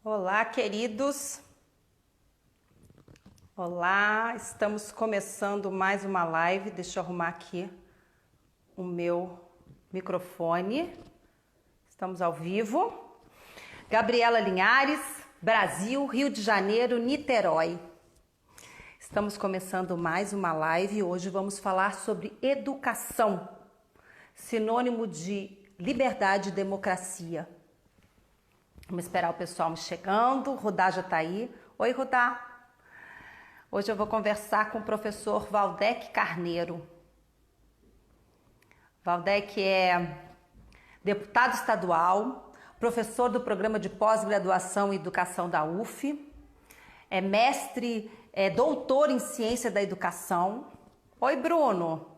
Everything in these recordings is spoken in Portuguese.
Olá, queridos. Olá, estamos começando mais uma live. Deixa eu arrumar aqui o meu microfone. Estamos ao vivo. Gabriela Linhares, Brasil, Rio de Janeiro, Niterói. Estamos começando mais uma live. Hoje vamos falar sobre educação, sinônimo de liberdade e democracia. Vamos esperar o pessoal me chegando. Rudá já está aí. Oi, Rudá. Hoje eu vou conversar com o professor Valdec Carneiro. Valdec é deputado estadual, professor do programa de pós-graduação em educação da UF, é mestre, doutor em ciência da educação. Oi, Bruno.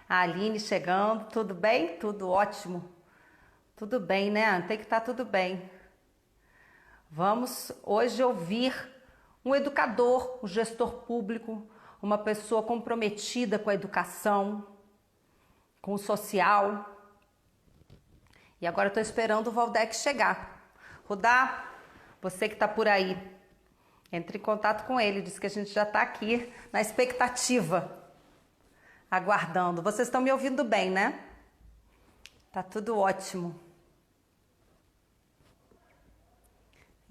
A Aline chegando. Tudo bem? Tudo ótimo. Tudo bem, né? Tem que estar tudo bem. Vamos hoje ouvir um educador, um gestor público, uma pessoa comprometida com a educação, com o social. E agora eu estou esperando o Valdec chegar. Rudá, você que está por aí, entre em contato com ele, diz que a gente já está aqui na expectativa, aguardando. Vocês estão me ouvindo bem, né? Tá tudo ótimo.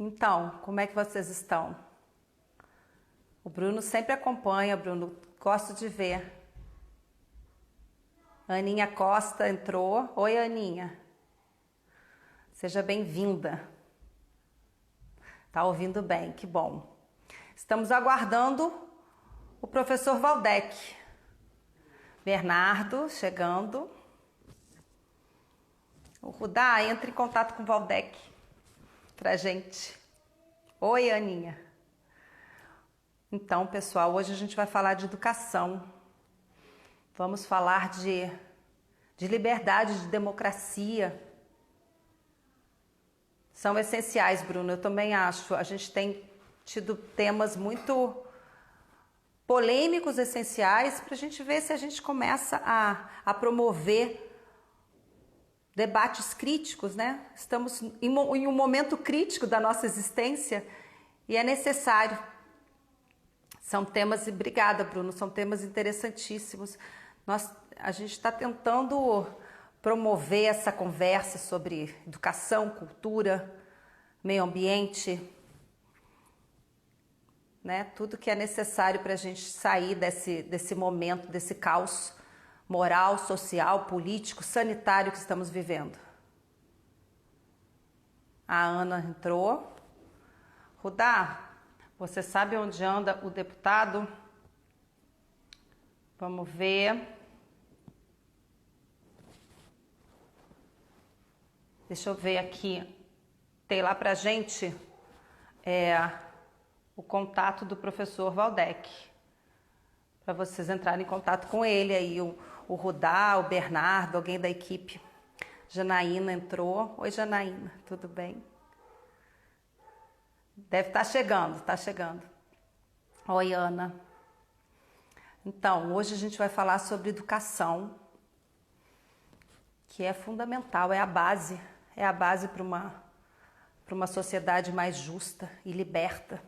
Então, como é que vocês estão? O Bruno sempre acompanha, Bruno, gosto de ver. Aninha Costa entrou. Oi, Aninha. Seja bem-vinda. Tá ouvindo bem, que bom. Estamos aguardando o professor Valdec. Bernardo chegando. O Rudá, entre em contato com o Valdec pra gente. Oi, Aninha. Então, pessoal, hoje a gente vai falar de educação. Vamos falar de liberdade, de democracia. São essenciais, Bruno, eu também acho. A gente tem tido temas muito polêmicos, essenciais, para a gente ver se a gente começa a promover debates críticos, né? Estamos em um momento crítico da nossa existência e é necessário. São temas, e obrigada, Bruno, são temas interessantíssimos. A gente está tentando promover essa conversa sobre educação, cultura, meio ambiente, né? Tudo que é necessário para a gente sair desse momento, desse caos moral, social, político, sanitário que estamos vivendo. A Ana entrou. Rudá, você sabe onde anda o deputado? Vamos ver. Deixa eu ver aqui. Tem lá pra gente o contato do professor Valdec. Para vocês entrarem em contato com ele aí, o Rudá, o Bernardo, alguém da equipe. Janaína entrou. Oi, Janaína, tudo bem? Deve estar chegando, tá chegando. Oi, Ana. Então, hoje a gente vai falar sobre educação, que é fundamental, é a base para uma sociedade mais justa e liberta.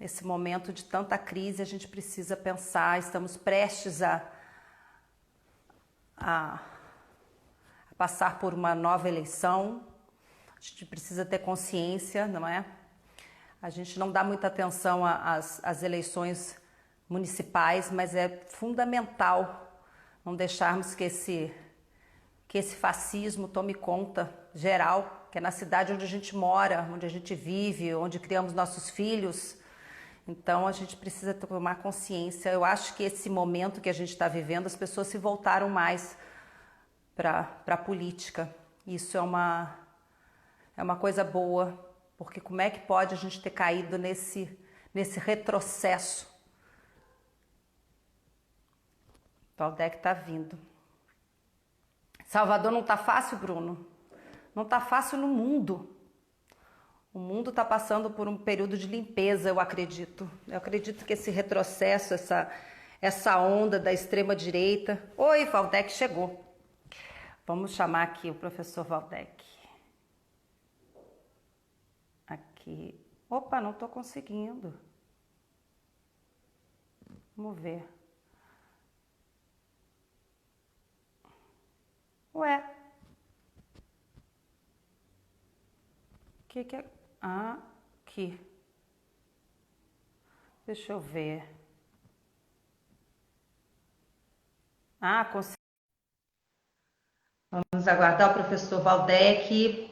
Nesse momento de tanta crise, a gente precisa pensar, estamos prestes a passar por uma nova eleição, a gente precisa ter consciência, não é? A gente não dá muita atenção às eleições municipais, mas é fundamental não deixarmos que esse fascismo tome conta geral, que é na cidade onde a gente mora, onde a gente vive, onde criamos nossos filhos. Então a gente precisa tomar consciência. Eu acho que esse momento que a gente está vivendo, as pessoas se voltaram mais para a política. Isso é uma coisa boa, porque como é que pode a gente ter caído nesse retrocesso? O Valdec está vindo. Salvador não está fácil, Bruno? Não está fácil no mundo. O mundo está passando por um período de limpeza, eu acredito. Eu acredito que esse retrocesso, essa onda da extrema-direita... Oi, Valdec chegou. Vamos chamar aqui o professor Valdec. Aqui. aqui. Opa, não estou conseguindo. Vamos ver. Ué. O que é? Ah, aqui. Deixa eu ver. Ah, consegui. Vamos aguardar o professor Valdec,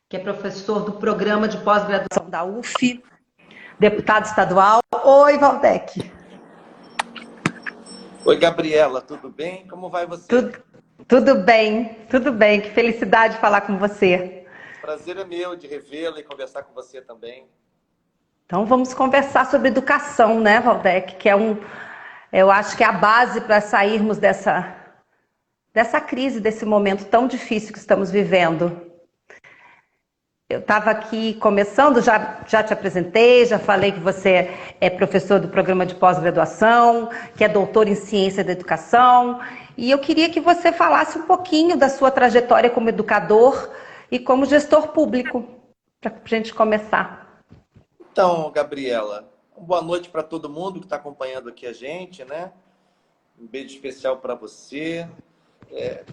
que é professor do programa de pós-graduação da UF, deputado estadual. Oi, Valdec. Oi, Gabriela, tudo bem? Como vai você? Tudo bem, tudo bem. Que felicidade falar com você. Prazer é meu de revê-la e conversar com você também. Então vamos conversar sobre educação, né, Valdec? Que eu acho que é a base para sairmos dessa crise, desse momento tão difícil que estamos vivendo. Eu estava aqui começando, já te apresentei, já falei que você é professor do programa de pós-graduação, que é doutor em ciência da educação, e eu queria que você falasse um pouquinho da sua trajetória como educador e como gestor público, para a gente começar. Então, Gabriela, boa noite para todo mundo que está acompanhando aqui a gente, né? Um beijo especial para você.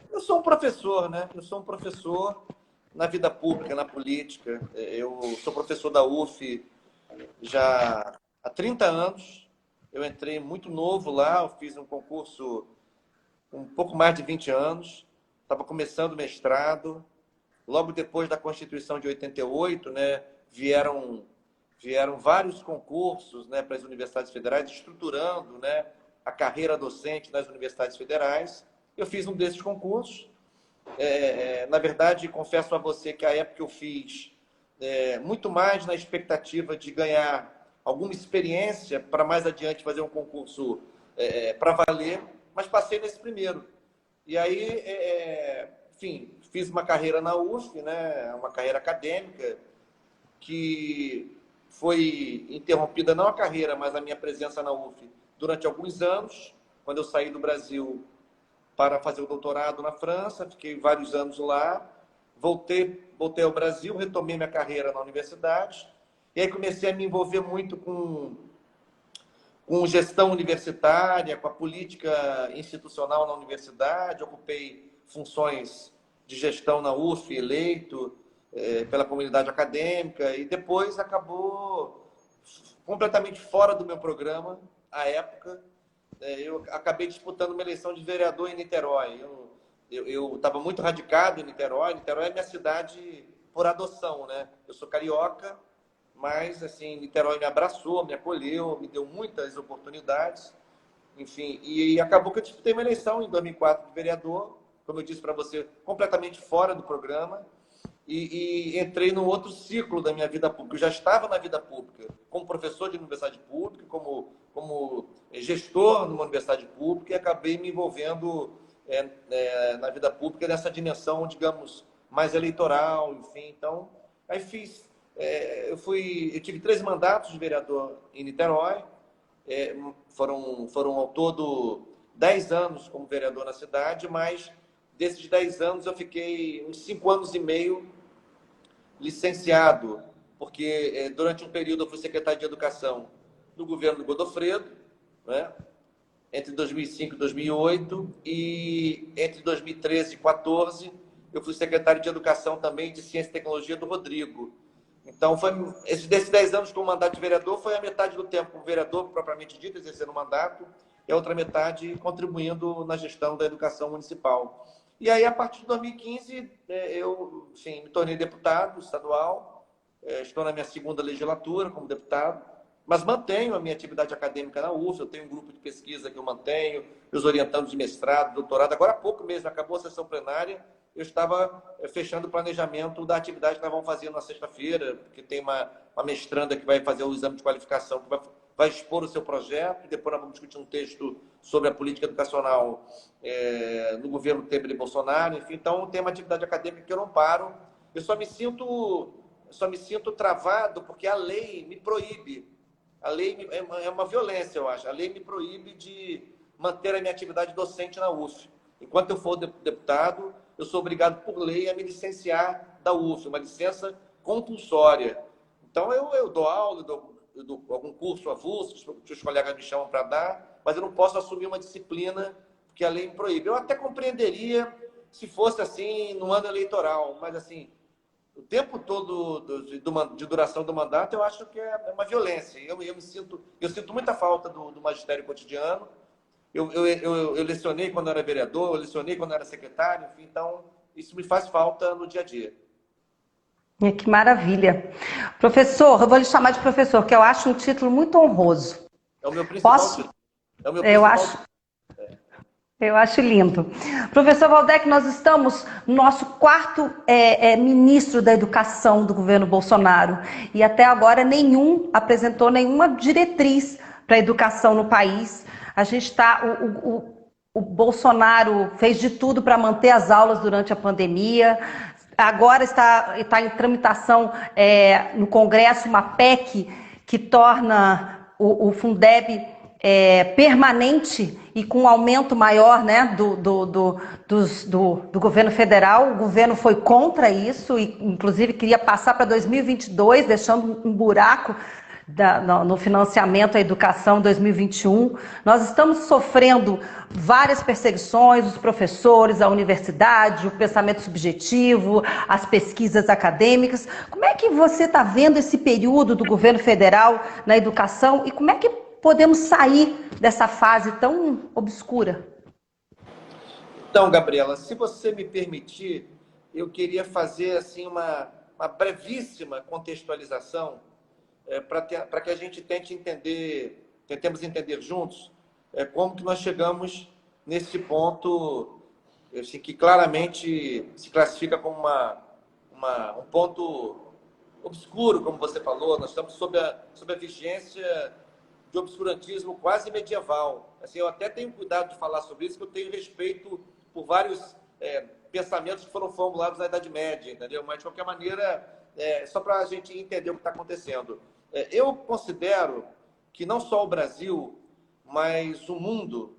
Eu sou um professor, né? Eu sou um professor na vida pública, na política. Eu sou professor da UF já há 30 anos. Eu entrei muito novo lá, eu fiz um concurso com um pouco mais de 20 anos. Estava começando o mestrado. Logo depois da Constituição de 88, né, vieram vários concursos, né, para as universidades federais, estruturando, né, a carreira docente nas universidades federais. Eu fiz um desses concursos. Na verdade, confesso a você que a época eu fiz muito mais na expectativa de ganhar alguma experiência para mais adiante fazer um concurso para valer, mas passei nesse primeiro. E aí, enfim, fiz uma carreira na UF, né, uma carreira acadêmica, que foi interrompida, não a carreira, mas a minha presença na UF durante alguns anos, quando eu saí do Brasil para fazer o doutorado na França, fiquei vários anos lá, voltei ao Brasil, retomei minha carreira na universidade, e aí comecei a me envolver muito com gestão universitária, com a política institucional na universidade, ocupei funções de gestão na UF, eleito pela comunidade acadêmica, e depois acabou completamente fora do meu programa, à época. Eu acabei disputando uma eleição de vereador em Niterói. Eu estava muito radicado em Niterói. Niterói é minha cidade por adoção, né? Eu sou carioca, mas assim, Niterói me abraçou, me acolheu, me deu muitas oportunidades, enfim, e acabou que eu disputei uma eleição em 2004 de vereador, como eu disse para você, completamente fora do programa, e entrei num outro ciclo da minha vida pública. Eu já estava na vida pública, como professor de universidade pública, como gestor numa universidade pública, e acabei me envolvendo na vida pública nessa dimensão, digamos, mais eleitoral, enfim. Então, aí fiz eu tive 3 mandatos de vereador em Niterói, foram ao todo 10 anos como vereador na cidade, mas desses 10 anos eu fiquei uns 5 anos e meio licenciado, porque durante um período eu fui secretário de Educação no governo do Godofredo, né? Entre 2005 e 2008, e entre 2013 e 2014 eu fui secretário de Educação também de Ciência e Tecnologia do Rodrigo. Então, desses 10 anos com o mandato de vereador, foi a metade do tempo como vereador, propriamente dito, exercendo o mandato, e a outra metade contribuindo na gestão da educação municipal. E aí, a partir de 2015, eu sim, me tornei deputado estadual, estou na minha segunda legislatura como deputado, mas mantenho a minha atividade acadêmica na UF, eu tenho um grupo de pesquisa que eu mantenho, os orientandos de mestrado, doutorado. Agora há pouco mesmo, acabou a sessão plenária, eu estava fechando o planejamento da atividade que nós vamos fazer na sexta-feira, porque tem uma mestranda que vai fazer o exame de qualificação, que vai expor o seu projeto, e depois nós vamos discutir um texto sobre a política educacional no governo Temer e Bolsonaro. Enfim, então tem uma atividade acadêmica que eu não paro. Eu só me sinto travado porque a lei me proíbe. A lei é uma violência, eu acho. A lei me proíbe de manter a minha atividade docente na UF. Enquanto eu for deputado, eu sou obrigado por lei a me licenciar da UF, uma licença compulsória. Então, eu dou aula, eu dou algum curso avulso que os colegas me chamam para dar, mas eu não posso assumir uma disciplina que a lei me proíbe. Eu até compreenderia se fosse assim no ano eleitoral, mas assim, o tempo todo de duração do mandato, eu acho que é uma violência. Eu sinto muita falta do magistério cotidiano. Eu lecionei quando era vereador, eu lecionei quando era secretário, enfim, então isso me faz falta no dia a dia. Que maravilha. Professor, eu vou lhe chamar de professor, que eu acho um título muito honroso. É o meu principal Posso? título. É o meu Eu principal acho. título. Eu acho lindo. Professor Waldeck, nós estamos no nosso quarto ministro da Educação do governo Bolsonaro e até agora nenhum apresentou nenhuma diretriz para a educação no país. A gente está... O Bolsonaro fez de tudo para manter as aulas durante a pandemia. Agora está em tramitação no Congresso uma PEC que torna o Fundeb permanente e com um aumento maior, né, do governo federal. O governo foi contra isso e, inclusive, queria passar para 2022, deixando um buraco no financiamento à educação 2021. Nós estamos sofrendo várias perseguições, os professores, a universidade, o pensamento subjetivo, as pesquisas acadêmicas. Como é que você está vendo esse período do governo federal na educação e como é que podemos sair dessa fase tão obscura? Então, Gabriela, se você me permitir, eu queria fazer assim uma brevíssima contextualização para que a gente tentemos entender juntos como que nós chegamos nesse ponto assim, que claramente se classifica como um ponto obscuro, como você falou. Nós estamos sob a vigência de obscurantismo quase medieval. Assim, eu até tenho cuidado de falar sobre isso, porque eu tenho respeito por vários pensamentos que foram formulados na Idade Média, entendeu? Mas, de qualquer maneira, só para a gente entender o que está acontecendo. Eu considero que não só o Brasil, mas o mundo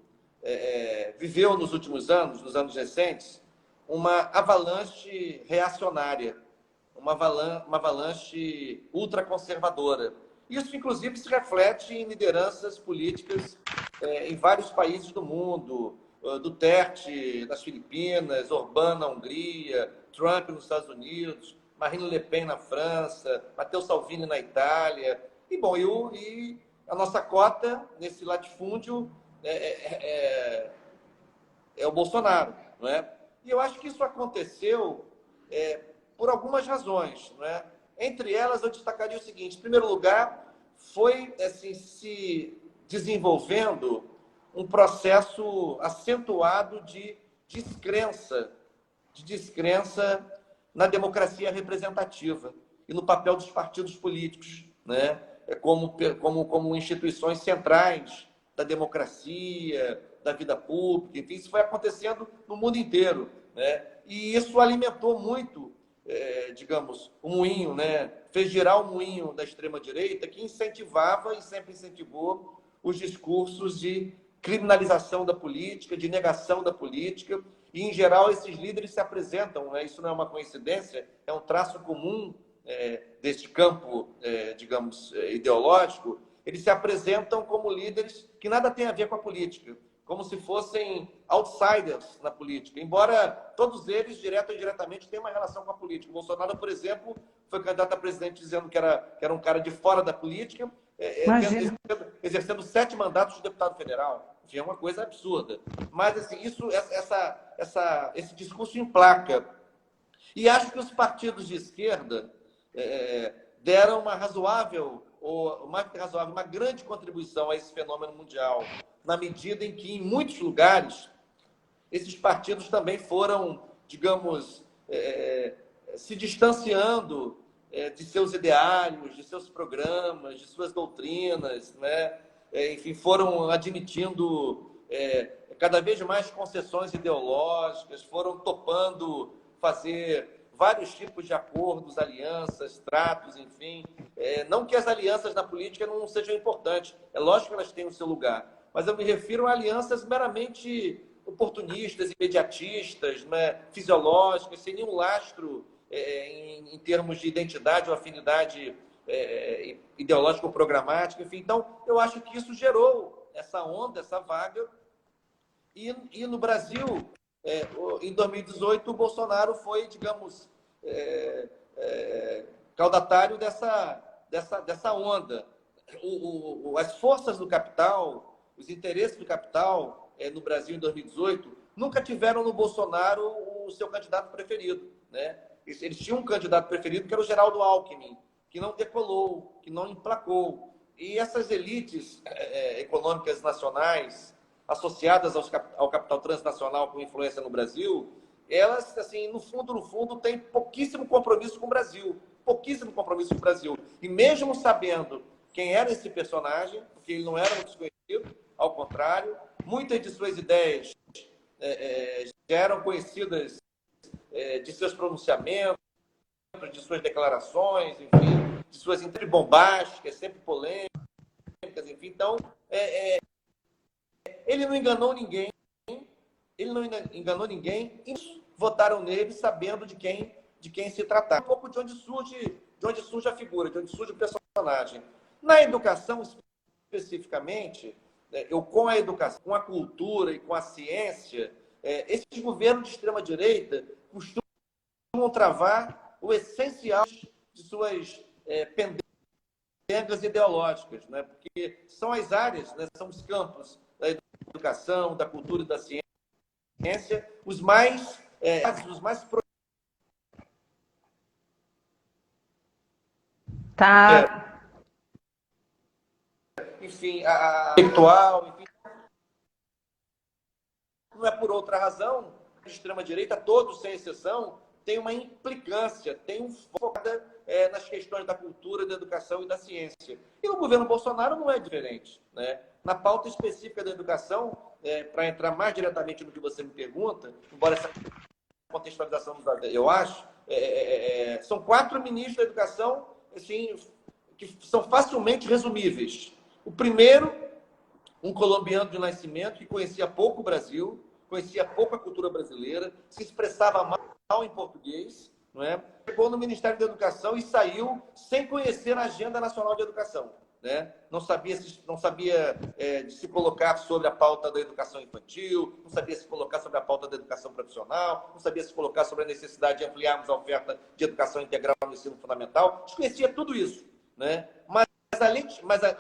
viveu nos últimos anos, nos anos recentes, uma avalanche reacionária, uma avalanche ultraconservadora. Isso, inclusive, se reflete em lideranças políticas em vários países do mundo. Duterte nas Filipinas, Orbán na Hungria, Trump nos Estados Unidos, Marine Le Pen na França, Matteo Salvini na Itália. E, bom, e a nossa cota nesse latifúndio é o Bolsonaro, não é? E eu acho que isso aconteceu por algumas razões, não é? Entre elas, eu destacaria o seguinte: em primeiro lugar, foi assim, se desenvolvendo um processo acentuado de descrença na democracia representativa e no papel dos partidos políticos, né? Como instituições centrais da democracia, da vida pública, enfim, isso foi acontecendo no mundo inteiro, né? E isso alimentou muito, digamos, o moinho, né? Fez girar o moinho da extrema-direita, que incentivava e sempre incentivou os discursos de criminalização da política, de negação da política, e, em geral, esses líderes se apresentam, né? Isso não é uma coincidência, é um traço comum deste campo, digamos, ideológico. Eles se apresentam como líderes que nada tem a ver com a política, como se fossem outsiders na política, embora todos eles, direto ou indiretamente, tenham uma relação com a política. O Bolsonaro, por exemplo, foi candidato a presidente dizendo que era um cara de fora da política, exercendo 7 mandatos de deputado federal. Enfim, é uma coisa absurda. Mas, assim, esse discurso emplaca. E acho que os partidos de esquerda deram uma razoável, ou mais que razoável, uma grande contribuição a esse fenômeno mundial, na medida em que, em muitos lugares, esses partidos também foram, digamos, se distanciando de seus ideários, de seus programas, de suas doutrinas, né? Enfim, foram admitindo cada vez mais concessões ideológicas, foram topando fazer vários tipos de acordos, alianças, tratos, enfim. Não que as alianças na política não sejam importantes, é lógico que elas têm o seu lugar, mas eu me refiro a alianças meramente oportunistas, imediatistas, né, fisiológicas, sem nenhum lastro em termos de identidade ou afinidade ideológico-programática, enfim. Então, eu acho que isso gerou essa onda, essa vaga. E no Brasil, em 2018, o Bolsonaro foi, digamos, caudatário dessa onda. As forças do capital, os interesses do capital no Brasil em 2018 nunca tiveram no Bolsonaro o seu candidato preferido, né? Eles tinham um candidato preferido que era o Geraldo Alckmin, que não decolou, que não emplacou. E essas elites econômicas nacionais associadas ao capital transnacional com influência no Brasil, elas, assim, no fundo, têm pouquíssimo compromisso com o Brasil. Pouquíssimo compromisso com o Brasil. E mesmo sabendo quem era esse personagem, porque ele não era um desconhecido, ao contrário, muitas de suas ideias já eram conhecidas de seus pronunciamentos, de suas declarações, enfim, de suas entrevistas bombásticas, sempre polêmicas, enfim. Então, ele não enganou ninguém, e votaram nele sabendo de quem se tratava. Um pouco de onde surge a figura, de onde surge o personagem. Na educação, especificamente, com a educação, com a cultura e com a ciência, esses governos de extrema-direita costumam travar o essencial de suas pendengas ideológicas, né? Porque são as áreas, né? São os campos da educação, da cultura e da ciência, os mais Tá. enfim, intelectual, enfim. Não é por outra razão, a extrema-direita, todos, sem exceção, tem uma implicância, tem um foco nas questões da cultura, da educação e da ciência. E o governo Bolsonaro não é diferente, né? Na pauta específica da educação, para entrar mais diretamente no que você me pergunta, embora essa contextualização, eu acho, são 4 ministros da educação, assim, que são facilmente resumíveis. O primeiro, um colombiano de nascimento que conhecia pouco o Brasil, conhecia pouco a cultura brasileira, se expressava mal em português, não é? Chegou no Ministério da Educação e saiu sem conhecer a Agenda Nacional de Educação, né? Não sabia de se colocar sobre a pauta da educação infantil, não sabia se colocar sobre a pauta da educação profissional, não sabia se colocar sobre a necessidade de ampliarmos a oferta de educação integral no ensino fundamental. Desconhecia tudo isso, né? Mas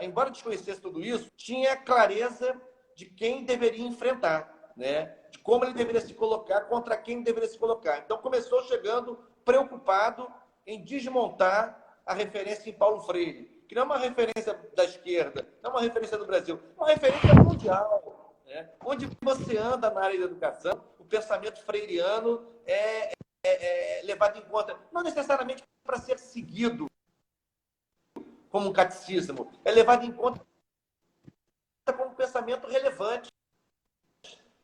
embora desconhecesse tudo isso, tinha clareza de quem deveria enfrentar, né? De como ele deveria se colocar, contra quem deveria se colocar. Então, começou chegando preocupado em desmontar a referência em Paulo Freire, que não é uma referência da esquerda, não é uma referência do Brasil, é uma referência mundial, né? Onde você anda na área da educação, o pensamento freiriano é levado em conta, não necessariamente para ser seguido como um catecismo, é levado em conta como um pensamento relevante,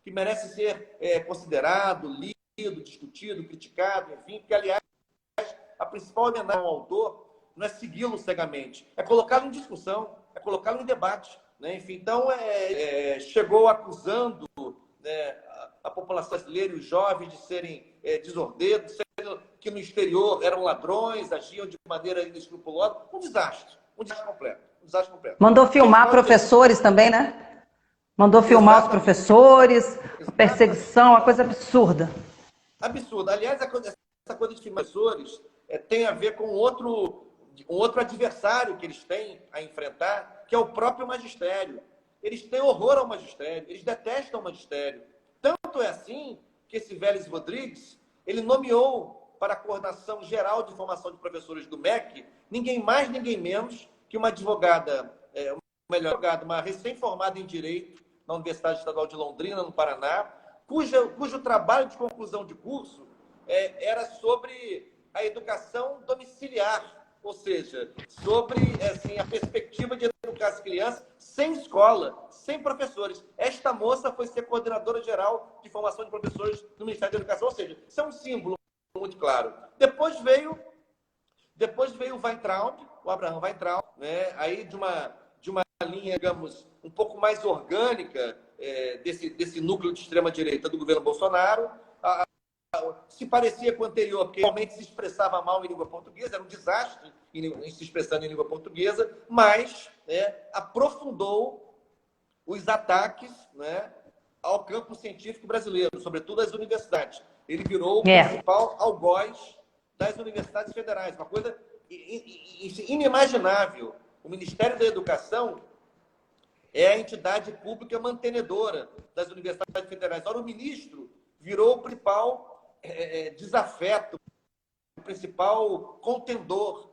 que merece ser considerado, lido, discutido, criticado, enfim, porque, aliás, a principal homenagem ao autor não é segui-lo cegamente, é colocá-lo em discussão, é colocá-lo em debate, né? Enfim, então, chegou acusando, né, a população brasileira e os jovens de serem desordeiros, que no exterior eram ladrões, agiam de maneira inescrupulosa. Um desastre completo. Mandou filmar professores também, né? Mandou filmar os professores, a perseguição, uma coisa absurda. Absurda. Aliás, essa coisa de filmar professores tem a ver com outro adversário que eles têm a enfrentar, que é o próprio magistério. Eles têm horror ao magistério, eles detestam o magistério. Tanto é assim que esse Vélez Rodrigues, ele nomeou para a coordenação geral de formação de professores do MEC, ninguém mais, ninguém menos que uma advogada, uma recém-formada em Direito na Universidade Estadual de Londrina, no Paraná, cujo trabalho de conclusão de curso era sobre a educação domiciliar, ou seja, sobre assim, a perspectiva de educar as crianças sem escola, sem professores. Esta moça foi ser coordenadora geral de formação de professores do Ministério da Educação, ou seja, isso é um símbolo muito claro. Depois veio o Weintraub, o Abraham Weintraub, né? Aí de uma linha, digamos, um pouco mais orgânica desse núcleo de extrema-direita do governo Bolsonaro, se parecia com o anterior, porque realmente se expressava mal em língua portuguesa, era um desastre em se expressando em língua portuguesa, mas, né, aprofundou os ataques, né, ao campo científico brasileiro, sobretudo às universidades. Ele virou o principal algoz das universidades federais, uma coisa inimaginável. O Ministério da Educação é a entidade pública mantenedora das universidades federais. Ora, o ministro virou o principal desafeto, o principal contendor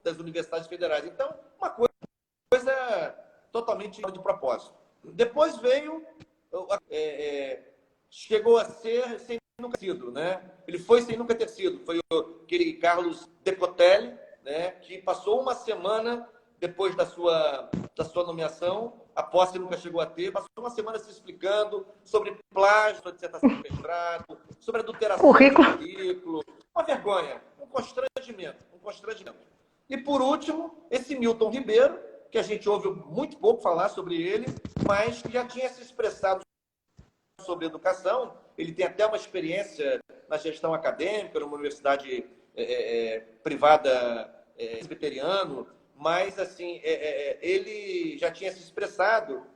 das universidades federais. Então, uma coisa totalmente de propósito. Depois veio, chegou a ser sem nunca ter sido, né? Ele foi sem nunca ter sido. Foi aquele Carlos Decotelli, né, que passou uma semana depois da sua nomeação, a posse nunca chegou a ter, passou uma semana se explicando sobre plágio da dissertação de mestrado, sobre adulteração do currículo. Uma vergonha, um constrangimento. E, por último, esse Milton Ribeiro, que a gente ouve muito pouco falar sobre ele, mas que já tinha se expressado sobre educação. Ele tem até uma experiência na gestão acadêmica, numa universidade privada presbiteriana, mas assim, ele já tinha se expressado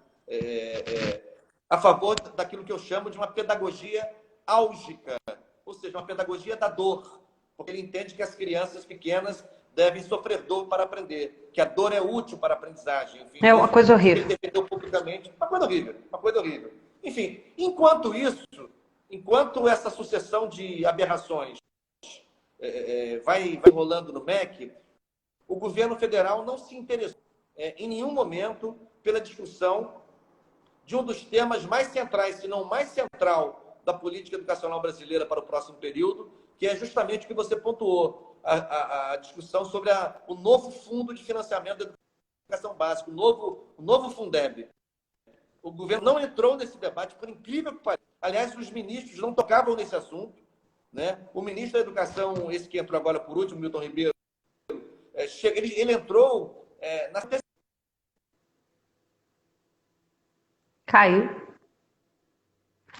a favor daquilo que eu chamo de uma pedagogia álgica, ou seja, uma pedagogia da dor, porque ele entende que as crianças pequenas devem sofrer dor para aprender, que a dor é útil para a aprendizagem. Enfim, é uma coisa horrível. Ele defendeu publicamente, uma coisa horrível. Enfim, enquanto essa sucessão de aberrações vai rolando no MEC, o governo federal não se interessou em nenhum momento pela discussão de um dos temas mais centrais, se não mais central, da política educacional brasileira para o próximo período, que é justamente o que você pontuou, a discussão sobre o novo fundo de financiamento da educação básica, o novo Fundeb. O governo não entrou nesse debate, por incrível que pareça. Aliás, os ministros não tocavam nesse assunto, né? O ministro da Educação, esse que entrou agora por último, Milton Ribeiro, ele entrou na... Caiu.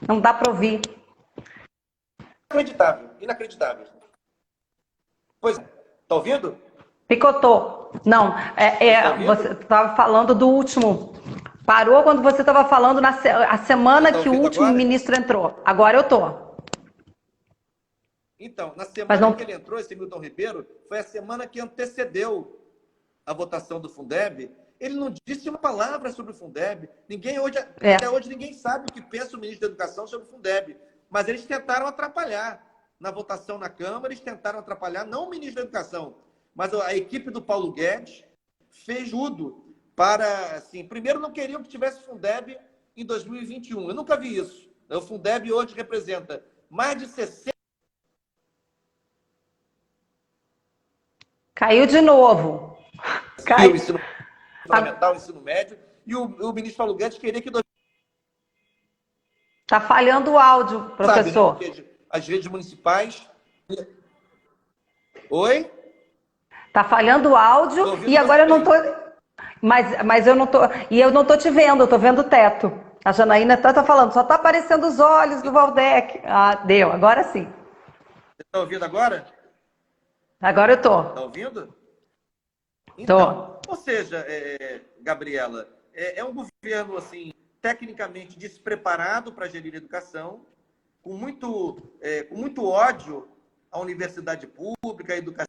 Não dá para ouvir. Inacreditável. Pois é. Tá ouvindo? Picotou. Não, Tá ouvindo? você estava falando do último. Parou quando você estava falando a semana que o último ministro entrou. Agora eu tô. Então, na semana que ele entrou, esse Milton Ribeiro, foi a semana que antecedeu a votação do Fundeb. Ele não disse uma palavra sobre o Fundeb. Até hoje ninguém sabe o que pensa o ministro da Educação sobre o Fundeb. Mas eles tentaram atrapalhar na votação na Câmara, eles tentaram atrapalhar, não o ministro da Educação, mas a equipe do Paulo Guedes fez tudo para, assim, primeiro não queriam que tivesse Fundeb em 2021. Eu nunca vi isso. O Fundeb hoje representa mais de 60... Caiu de novo. Caiu. O ensino fundamental, o ensino médio, e o ministro Paulo Guedes queria que... Está falhando o áudio, professor. Sabe, né? As redes municipais... Oi? Está falhando o áudio e agora eu não estou... Mas eu não tô... E eu não estou te vendo, eu estou vendo o teto. A Janaína está falando, só está aparecendo os olhos do Valdec. Ah, deu, agora sim. Você está ouvindo agora? Agora eu estou. Está ouvindo? Então, ou seja, Gabriela, é um governo assim, tecnicamente despreparado para gerir a educação, com muito ódio à universidade pública, à educação.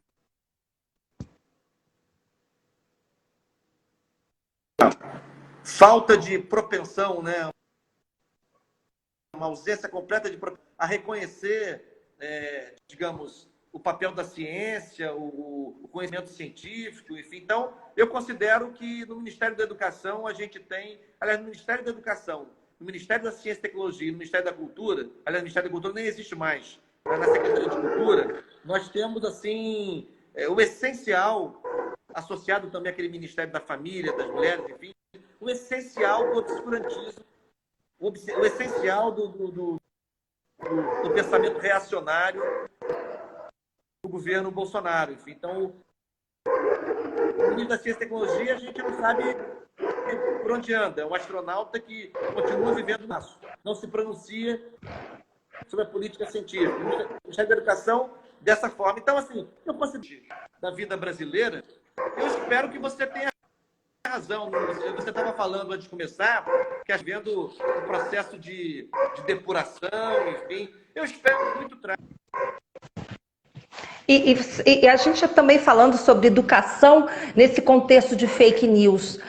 Falta de propensão, né? Uma ausência completa de propensão a reconhecer, digamos, o papel da ciência, o conhecimento científico, enfim. Então, eu considero que no Ministério da Educação a gente tem... Aliás, no Ministério da Educação, no Ministério da Ciência e Tecnologia e no Ministério da Cultura... Aliás, o Ministério da Cultura nem existe mais. Na Secretaria de Cultura, nós temos, assim, o essencial, associado também àquele Ministério da Família, das Mulheres, enfim, o essencial do obscurantismo, o essencial do pensamento reacionário do governo Bolsonaro. Enfim, então, o ministro da Ciência e Tecnologia, a gente não sabe por onde anda. É um astronauta que continua vivendo no espaço. Não se pronuncia sobre a política científica, o Ministério da Educação dessa forma. Então, assim, eu considero da vida brasileira, eu espero que você tenha razão. Você estava falando antes de começar, que havendo um processo de depuração, enfim, eu espero muito E a gente também falando sobre educação nesse contexto de fake news.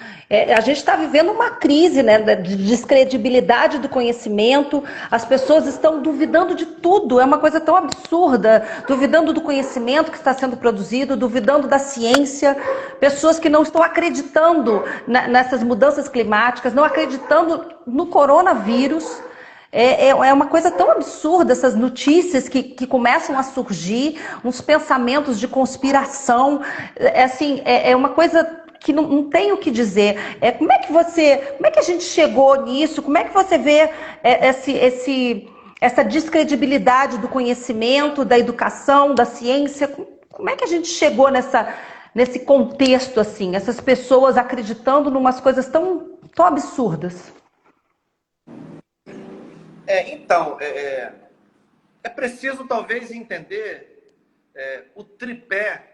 A gente está vivendo uma crise, né, de descredibilidade do conhecimento, as pessoas estão duvidando de tudo, é uma coisa tão absurda, duvidando do conhecimento que está sendo produzido, duvidando da ciência, pessoas que não estão acreditando nessas mudanças climáticas, não acreditando no coronavírus. É uma coisa tão absurda essas notícias que começam a surgir, uns pensamentos de conspiração, assim, é uma coisa que não tem o que dizer. Como é que a gente chegou nisso? Como é que você vê essa descredibilidade do conhecimento, da educação, da ciência? Como é que a gente chegou nesse contexto assim? Essas pessoas acreditando em umas coisas tão absurdas. Então, é preciso talvez entender o tripé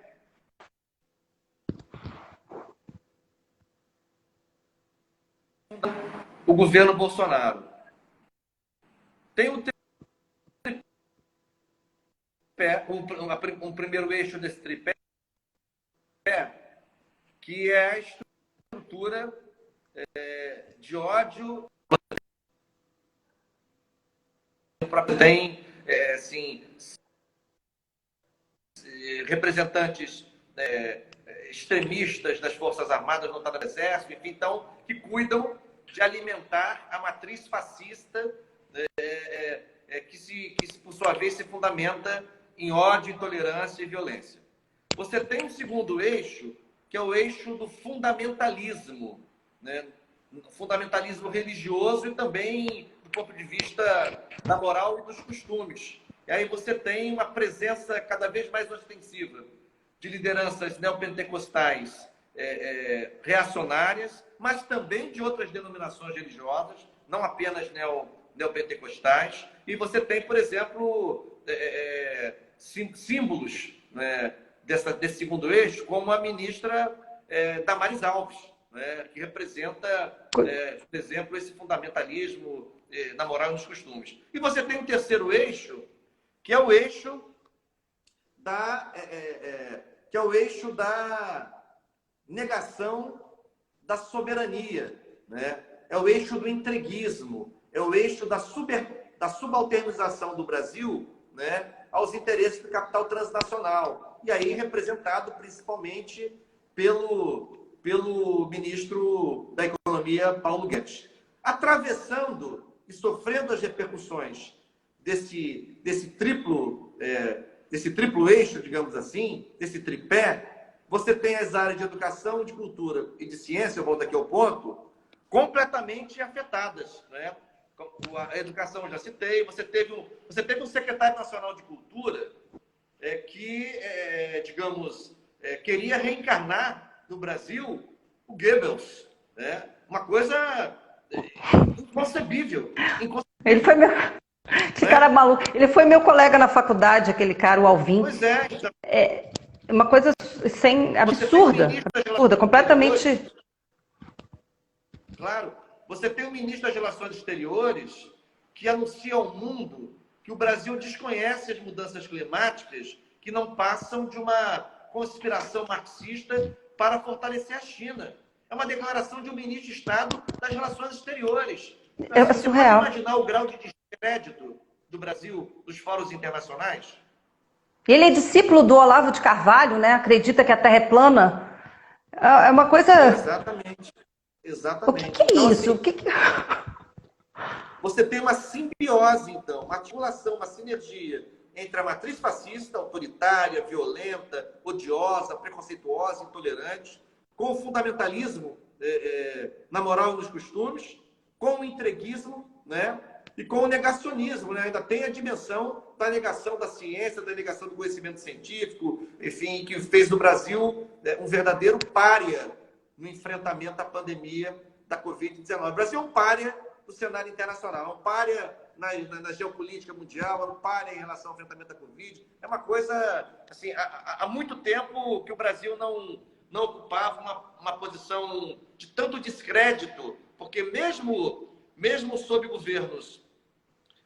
o governo Bolsonaro. Tem um tripé, um primeiro eixo desse tripé, que é a estrutura de ódio. Tem assim, representantes extremistas das Forças Armadas, não está no Exército, enfim, então, que cuidam de alimentar a matriz fascista que, por sua vez, se fundamenta em ódio, intolerância e violência. Você tem um segundo eixo, que é o eixo do fundamentalismo, né? Fundamentalismo religioso e também do ponto de vista da moral e dos costumes. E aí você tem uma presença cada vez mais ostensiva de lideranças neopentecostais reacionárias, mas também de outras denominações religiosas, não apenas neopentecostais. E você tem, por exemplo, símbolos, né, desse segundo eixo, como a ministra Damares Alves, né, que representa, por exemplo, esse fundamentalismo na moral e nos costumes. E você tem um terceiro eixo, que é o eixo da negação da soberania, né? É o eixo do entreguismo, é o eixo da subalternização do Brasil, né, aos interesses do capital transnacional. E aí representado principalmente pelo ministro da Economia, Paulo Guedes. Atravessando e sofrendo as repercussões desse triplo eixo, digamos assim, desse tripé, você tem as áreas de educação, de cultura e de ciência, eu volto aqui ao ponto, completamente afetadas, né? A educação eu já citei, você teve um secretário nacional de cultura que, digamos, queria reencarnar no Brasil o Goebbels, né? Uma coisa inconcebível. Ele foi meu... Esse cara maluco. Ele foi meu colega na faculdade, aquele cara, o Alvin. Pois é. Então, uma coisa absurda, completamente... Claro. Você tem o ministro das Relações Exteriores que anuncia ao mundo que o Brasil desconhece as mudanças climáticas que não passam de uma conspiração marxista para fortalecer a China. É uma declaração de um ministro de Estado das Relações Exteriores. É surreal. Você pode imaginar o grau de descrédito do Brasil nos fóruns internacionais? Ele é discípulo do Olavo de Carvalho, né? Acredita que a Terra é plana. É uma coisa... Exatamente. O que é então, isso? Assim, Você tem uma simbiose, então, uma articulação, uma sinergia entre a matriz fascista, autoritária, violenta, odiosa, preconceituosa, intolerante, com o fundamentalismo na moral e nos costumes, com o entreguismo, né? E com o negacionismo, né? Ainda tem a dimensão da negação da ciência, da negação do conhecimento científico, enfim, que fez do Brasil um verdadeiro pária no enfrentamento à pandemia da Covid-19. O Brasil é um pária do cenário internacional, um pária na geopolítica mundial, é um páreo em relação ao enfrentamento da Covid. É uma coisa, assim, há muito tempo que o Brasil não ocupava uma posição de tanto descrédito, porque mesmo sob governos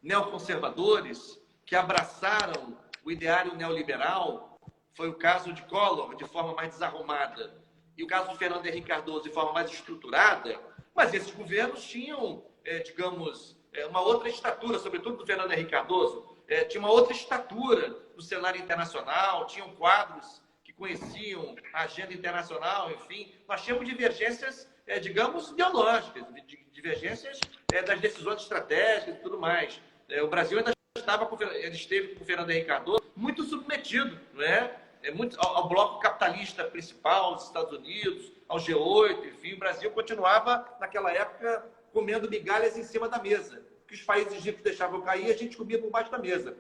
neoconservadores que abraçaram o ideário neoliberal, foi o caso de Collor, de forma mais desarrumada, e o caso de Fernando Henrique Cardoso, de forma mais estruturada, mas esses governos tinham, digamos, uma outra estatura, sobretudo do Fernando Henrique Cardoso, tinha uma outra estatura no cenário internacional, tinham quadros que conheciam a agenda internacional, enfim. Nós tínhamos divergências, digamos, ideológicas, divergências das decisões estratégicas e tudo mais. O Brasil ainda esteve com o Fernando Henrique Cardoso muito submetido, não é? Muito ao bloco capitalista principal dos Estados Unidos, ao G8, enfim. O Brasil continuava, naquela época, comendo migalhas em cima da mesa. Que os países ricos deixavam cair, a gente comia por baixo da mesa.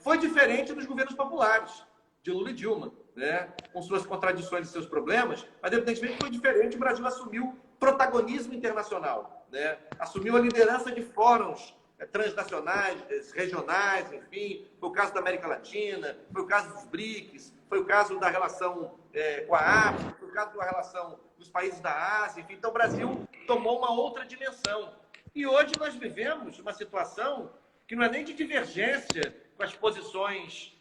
Foi diferente dos governos populares, de Lula e Dilma, né? Com suas contradições e seus problemas, mas evidentemente foi diferente. O Brasil assumiu protagonismo internacional, né? Assumiu a liderança de fóruns transnacionais, regionais, enfim. Foi o caso da América Latina, foi o caso dos BRICS, foi o caso da relação com a África, foi o caso da relação dos países da Ásia, enfim. Então o Brasil tomou uma outra dimensão. E hoje nós vivemos uma situação que não é nem de divergência com as posições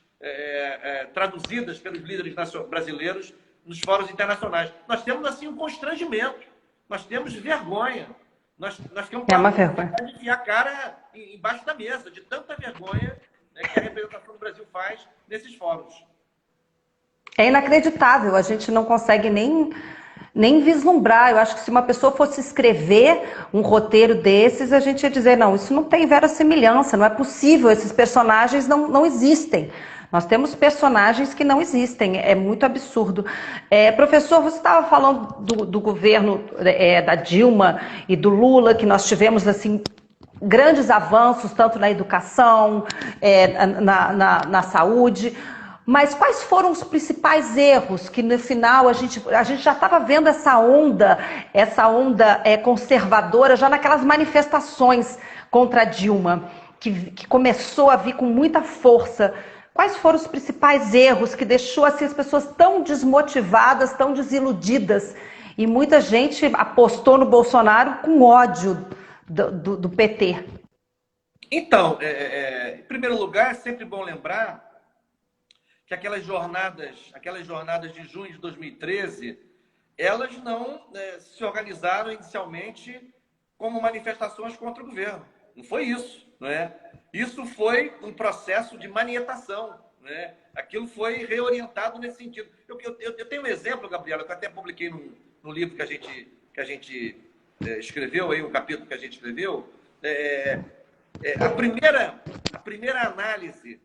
traduzidas pelos líderes brasileiros nos fóruns internacionais. Nós temos, assim, um constrangimento. Nós temos vergonha. Nós temos uma vergonha de enfiar a cara embaixo da mesa, de tanta vergonha, né, que a representação do Brasil faz nesses fóruns. É inacreditável, a gente não consegue nem vislumbrar. Eu acho que se uma pessoa fosse escrever um roteiro desses, a gente ia dizer, não, isso não tem verossimilhança, não é possível, esses personagens não existem. Nós temos personagens que não existem, é muito absurdo. Professor, você estava falando do governo da Dilma e do Lula, que nós tivemos, assim, grandes avanços, tanto na educação, na saúde. Mas quais foram os principais erros que no final a gente já estava vendo essa onda conservadora já naquelas manifestações contra a Dilma, que começou a vir com muita força? Quais foram os principais erros que deixou assim, as pessoas tão desmotivadas, tão desiludidas? E muita gente apostou no Bolsonaro com ódio do PT. Então, em primeiro lugar, é sempre bom lembrar que aquelas jornadas de junho de 2013, elas não se organizaram inicialmente como manifestações contra o governo. Não foi isso, não é? Isso foi um processo de manietação, né? Aquilo foi reorientado nesse sentido. Eu tenho um exemplo, Gabriela, que eu até publiquei no livro que a gente escreveu, aí, um capítulo que a gente escreveu. A primeira análise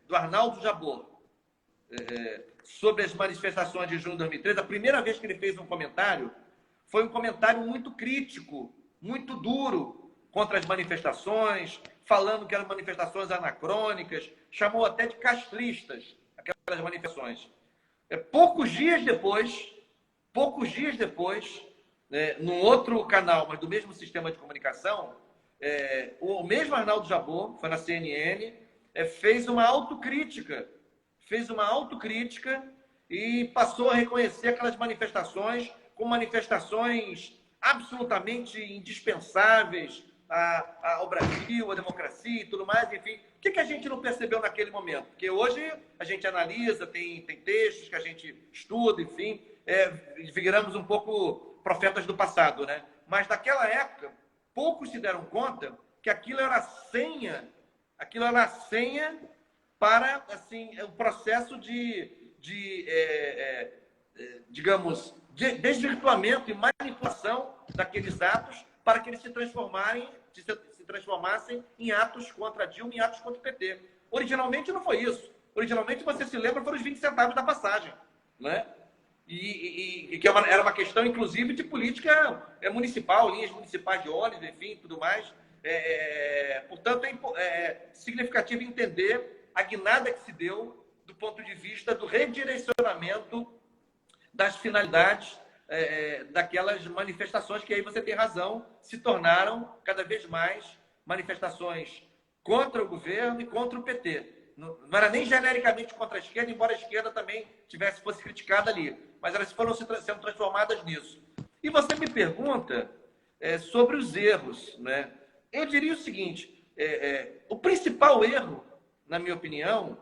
do Arnaldo Jabor sobre as manifestações de junho de 2013, a primeira vez que ele fez um comentário, foi um comentário muito crítico, muito duro contra as manifestações, falando que eram manifestações anacrônicas, chamou até de castristas aquelas manifestações. Poucos dias depois, num outro canal, mas do mesmo sistema de comunicação, o mesmo Arnaldo Jabor, foi na CNN, fez uma autocrítica e passou a reconhecer aquelas manifestações como manifestações absolutamente indispensáveis ao Brasil, à democracia e tudo mais, enfim. O que a gente não percebeu naquele momento? Porque hoje a gente analisa, tem textos que a gente estuda, enfim, viramos um pouco profetas do passado, né? Mas naquela época, poucos se deram conta que aquilo era a senha para, assim, um processo digamos, de desvirtuamento e manipulação daqueles atos para que eles se transformassem em atos contra a Dilma, em atos contra o PT. Originalmente não foi isso. Originalmente, você se lembra, foram os 20 centavos da passagem, né? E que era uma questão, inclusive, de política municipal, linhas municipais de ônibus, enfim, tudo mais. Portanto, é significativo entender a guinada que se deu do ponto de vista do redirecionamento das finalidades daquelas manifestações que, aí você tem razão, se tornaram cada vez mais manifestações contra o governo e contra o PT. Não era nem genericamente contra a esquerda, embora a esquerda também fosse criticada ali. Mas elas foram sendo transformadas nisso. E você me pergunta sobre os erros, né? Eu diria o seguinte, o principal erro, na minha opinião,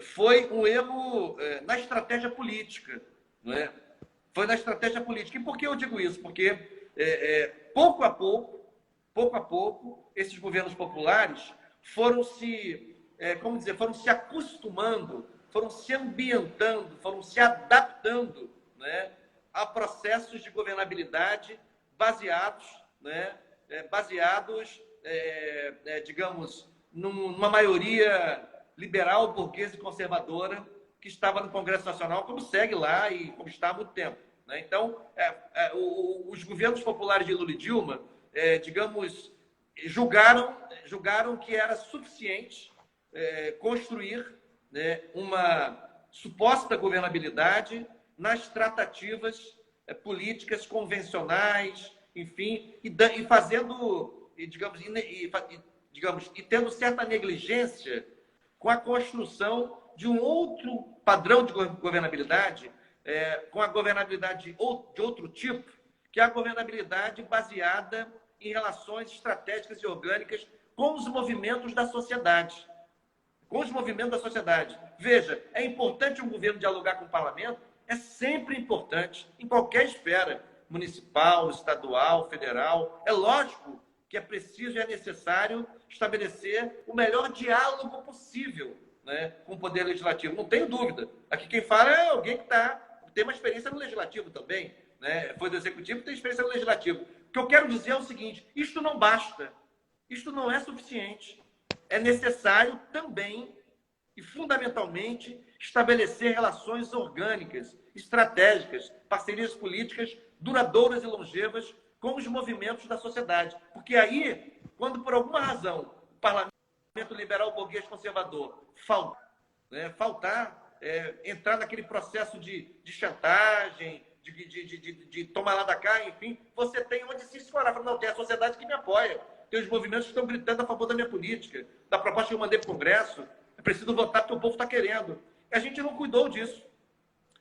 foi um erro na estratégia política, né? Foi na estratégia política. E por que eu digo isso? Porque pouco a pouco, esses governos populares foram se acostumando, foram se ambientando, foram se adaptando, né, a processos de governabilidade baseados, né, digamos, numa maioria liberal, burguesa e conservadora que estava no Congresso Nacional, como segue lá e como está há muito tempo, né? Então, os governos populares de Lula e Dilma, digamos, julgaram que era suficiente construir, né, uma suposta governabilidade nas tratativas políticas convencionais, enfim, e fazendo, digamos, tendo certa negligência com a construção de um outro padrão de governabilidade, com a governabilidade de outro tipo, que é a governabilidade baseada em relações estratégicas e orgânicas com os movimentos da sociedade. Veja, é importante um governo dialogar com o parlamento? É sempre importante, em qualquer esfera, municipal, estadual, federal. É lógico que é preciso e é necessário estabelecer o melhor diálogo possível, né, com o Poder Legislativo. Não tenho dúvida. Aqui quem fala é alguém que tem uma experiência no Legislativo também, né? Foi do Executivo e tem experiência no Legislativo. O que eu quero dizer é o seguinte, isto não basta, isto não é suficiente. É necessário também e fundamentalmente estabelecer relações orgânicas, estratégicas, parcerias políticas duradouras e longevas com os movimentos da sociedade. Porque aí, quando por alguma razão o parlamento liberal burguês conservador faltar, entrar naquele processo de chantagem, de tomar lá da cá, enfim, você tem onde se explorar. Não, tem a sociedade que me apoia, tem os movimentos que estão gritando a favor da minha política, da proposta que eu mandei para o Congresso, é preciso votar porque o povo está querendo. E a gente não cuidou disso.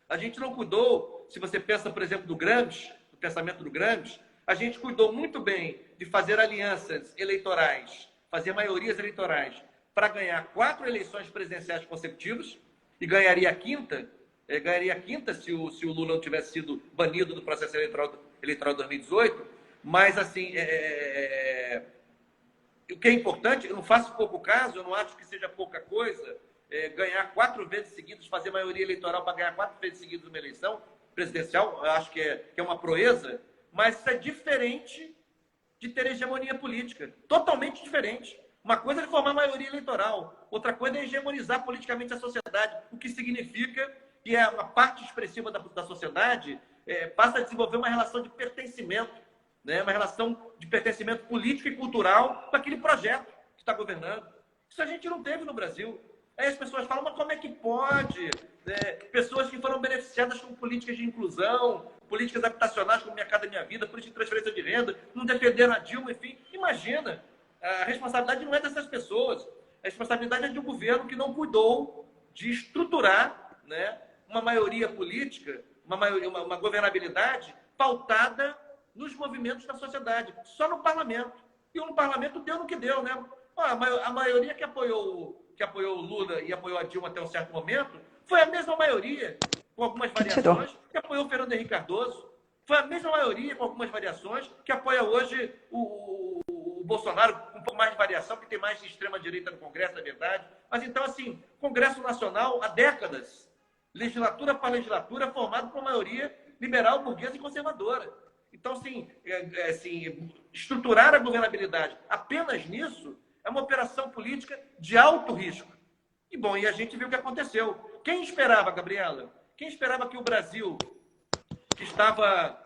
A gente não cuidou, se você pensa, por exemplo, do Gramsci, do pensamento do Gramsci, a gente cuidou muito bem de fazer alianças eleitorais, fazer maiorias eleitorais, para ganhar 4 eleições presidenciais consecutivas, e ganharia a quinta se o Lula não tivesse sido banido do processo eleitoral de 2018, mas, assim, o que é importante, eu não faço pouco caso, eu não acho que seja pouca coisa, ganhar 4 vezes seguidas, fazer maioria eleitoral para ganhar 4 vezes seguidas uma eleição presidencial, eu acho que é uma proeza, mas isso é diferente de ter hegemonia política, totalmente diferente. Uma coisa é formar maioria eleitoral, outra coisa é hegemonizar politicamente a sociedade, o que significa que uma parte expressiva da sociedade passa a desenvolver uma relação de pertencimento, né? Uma relação de pertencimento político e cultural com aquele projeto que está governando. Isso a gente não teve no Brasil. Aí as pessoas falam, mas como é que pode? Pessoas que foram beneficiadas com políticas de inclusão, políticas habitacionais como Minha Casa Minha Vida, política de transferência de renda, não defenderam a Dilma, enfim. Imagina, a responsabilidade não é dessas pessoas. A responsabilidade é de um governo que não cuidou de estruturar, né, uma maioria política, uma governabilidade pautada nos movimentos da sociedade, só no parlamento. E no parlamento deu no que deu, né? A maioria que apoiou o Lula e apoiou a Dilma até um certo momento foi a mesma maioria, com algumas variações, que apoiou o Fernando Henrique Cardoso. Foi a mesma maioria, com algumas variações, que apoia hoje o Bolsonaro, com um pouco mais de variação, que tem mais de extrema-direita no Congresso, na verdade. Mas então, assim, Congresso Nacional há décadas, legislatura para legislatura, formado por maioria liberal, burguesa e conservadora. Então, assim, estruturar a governabilidade apenas nisso é uma operação política de alto risco. E, bom, e a gente viu o que aconteceu. Quem esperava, Gabriela? Quem esperava que o Brasil, que estava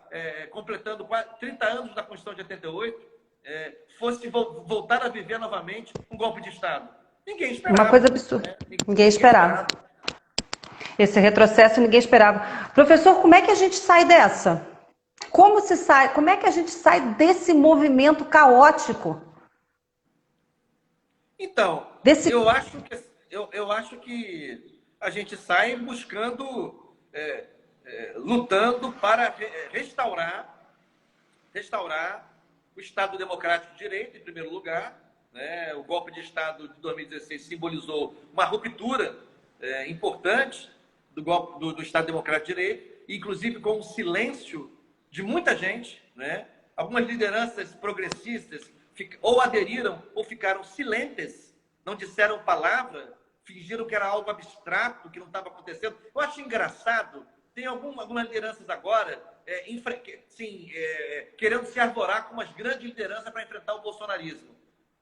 completando quase 30 anos da Constituição de 88, fosse voltar a viver novamente um golpe de Estado? Ninguém esperava. Uma coisa absurda. Ninguém esperava. Esse retrocesso ninguém esperava. Professor, como é que a gente sai dessa? Como é que a gente sai desse movimento caótico? Então, Desse... eu acho que a gente sai buscando, lutando para restaurar o Estado Democrático de Direito, em primeiro lugar. Né? O golpe de Estado de 2016 simbolizou uma ruptura importante do Estado Democrático de Direito, inclusive com o silêncio de muita gente. Né? Algumas lideranças progressistas ou aderiram ou ficaram silentes, não disseram palavra, fingiram que era algo abstrato, que não estava acontecendo. Eu acho engraçado, tem algumas lideranças agora querendo se arvorar com as grandes lideranças para enfrentar o bolsonarismo.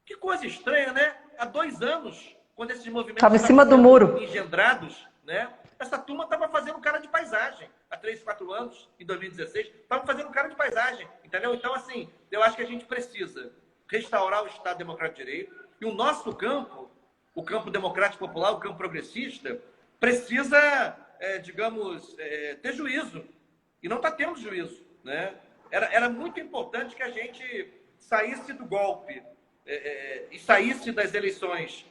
Que coisa estranha, né? Há 2 anos, quando esses movimentos Estava em cima do muro. engendrados, né? Essa turma estava fazendo cara de paisagem. Há 3, 4 anos, em 2016, estavam fazendo cara de paisagem, entendeu? Então, assim, eu acho que a gente precisa restaurar o Estado Democrático de Direito, e o nosso campo, o campo democrático popular, o campo progressista, precisa, ter juízo. E não está tendo juízo. Né? Era muito importante que a gente saísse do golpe e saísse das eleições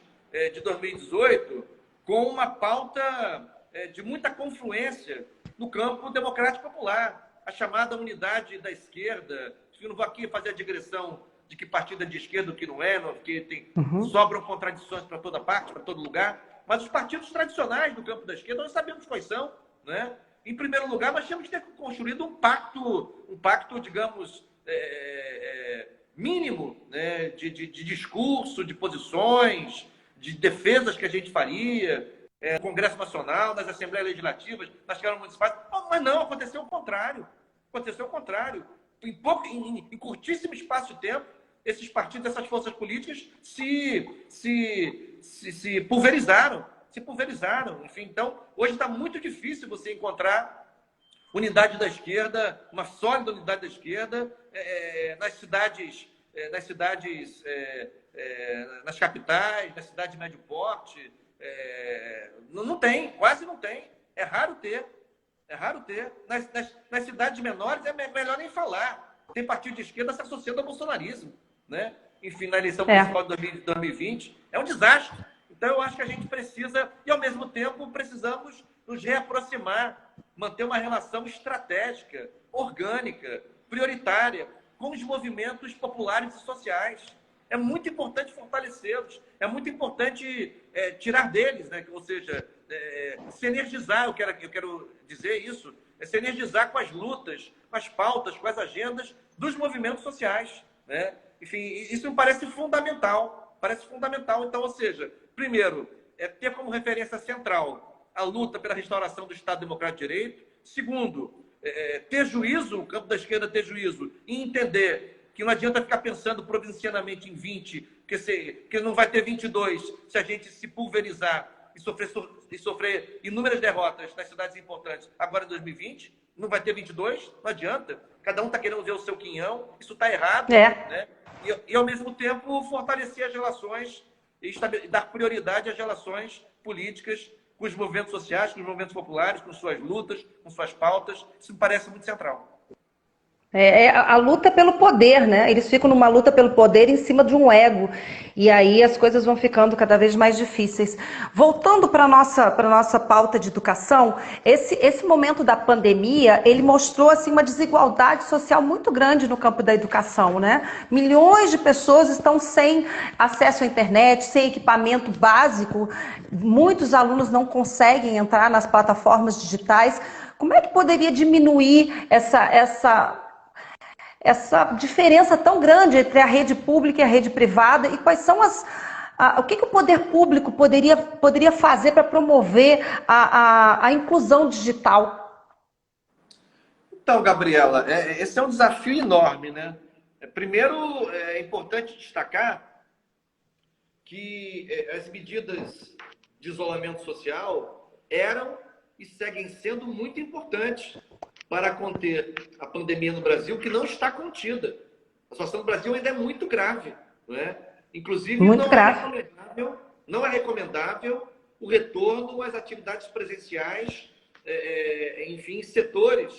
de 2018 com uma pauta de muita confluência no campo democrático popular. A chamada unidade da esquerda. Eu não vou aqui fazer a digressão de que partido é de esquerda, o que não é, porque sobram contradições para toda parte, para todo lugar. Mas os partidos tradicionais do campo da esquerda, nós sabemos quais são. Né? Em primeiro lugar, nós temos que ter construído um pacto, digamos, mínimo, né? de discurso, de posições, de defesas que a gente faria, no Congresso Nacional, nas Assembleias Legislativas, nas câmaras municipais. Mas não, aconteceu o contrário. Aconteceu o contrário. Em curtíssimo espaço de tempo, esses partidos, essas forças políticas se pulverizaram. Enfim, então, hoje está muito difícil você encontrar unidade da esquerda, uma sólida unidade da esquerda, nas cidades, nas capitais, nas cidades de médio porte. Não tem, quase não tem. É raro ter. Nas cidades menores é melhor nem falar. Tem partido de esquerda se associando ao bolsonarismo. Né? Enfim, na eleição municipal de 2020, é um desastre. Então, eu acho que a gente precisa, e ao mesmo tempo, precisamos nos reaproximar, manter uma relação estratégica, orgânica, prioritária, com os movimentos populares e sociais. É muito importante fortalecê-los, é muito importante tirar deles, né? Ou seja, se energizar, eu quero dizer isso, se energizar com as lutas, com as pautas, com as agendas dos movimentos sociais. Né? Enfim, isso me parece fundamental. Então, ou seja, primeiro, ter como referência central a luta pela restauração do Estado Democrático de Direito. Segundo, ter juízo, o campo da esquerda ter juízo e entender que não adianta ficar pensando provincianamente em 20, que não vai ter 22 se a gente se pulverizar e sofrer inúmeras derrotas nas cidades importantes agora em 2020. Não vai ter 22, não adianta. Cada um está querendo ver o seu quinhão, isso está errado. Né? E, ao mesmo tempo, fortalecer as relações e dar prioridade às relações políticas com os movimentos sociais, com os movimentos populares, com suas lutas, com suas pautas. Isso me parece muito central. A luta pelo poder, né? Eles ficam numa luta pelo poder em cima de um ego. E aí as coisas vão ficando cada vez mais difíceis. Voltando para a nossa pauta de educação, esse momento da pandemia, ele mostrou assim, uma desigualdade social muito grande no campo da educação, né? Milhões de pessoas estão sem acesso à internet, sem equipamento básico. Muitos alunos não conseguem entrar nas plataformas digitais. Como é que poderia diminuir essa diferença tão grande entre a rede pública e a rede privada, e quais são o que o poder público poderia fazer para promover a inclusão digital? Então, Gabriela, esse é um desafio enorme, né? Primeiro, é importante destacar que as medidas de isolamento social eram e seguem sendo muito importantes para conter a pandemia no Brasil, que não está contida. A situação do Brasil ainda é muito grave. Não é? Inclusive, não é recomendável o retorno às atividades presenciais, enfim, setores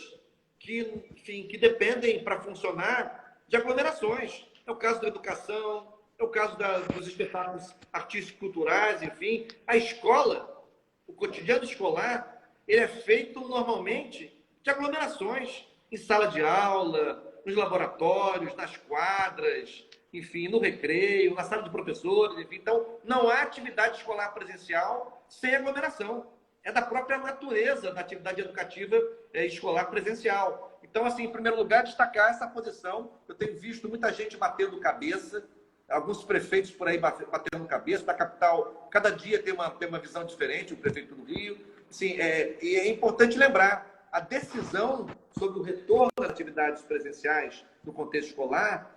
que dependem para funcionar de aglomerações. É o caso da educação, é o caso dos espetáculos artísticos culturais, enfim. A escola, o cotidiano escolar, ele é feito normalmente de aglomerações, em sala de aula, nos laboratórios, nas quadras, enfim, no recreio, na sala de professores, enfim. Então, não há atividade escolar presencial sem aglomeração. É da própria natureza da atividade educativa escolar presencial. Então, assim, em primeiro lugar, destacar essa posição. Eu tenho visto muita gente batendo cabeça, alguns prefeitos por aí batendo cabeça. Da capital, cada dia tem uma visão diferente, o prefeito do Rio. Assim, e é importante lembrar, a decisão sobre o retorno das atividades presenciais no contexto escolar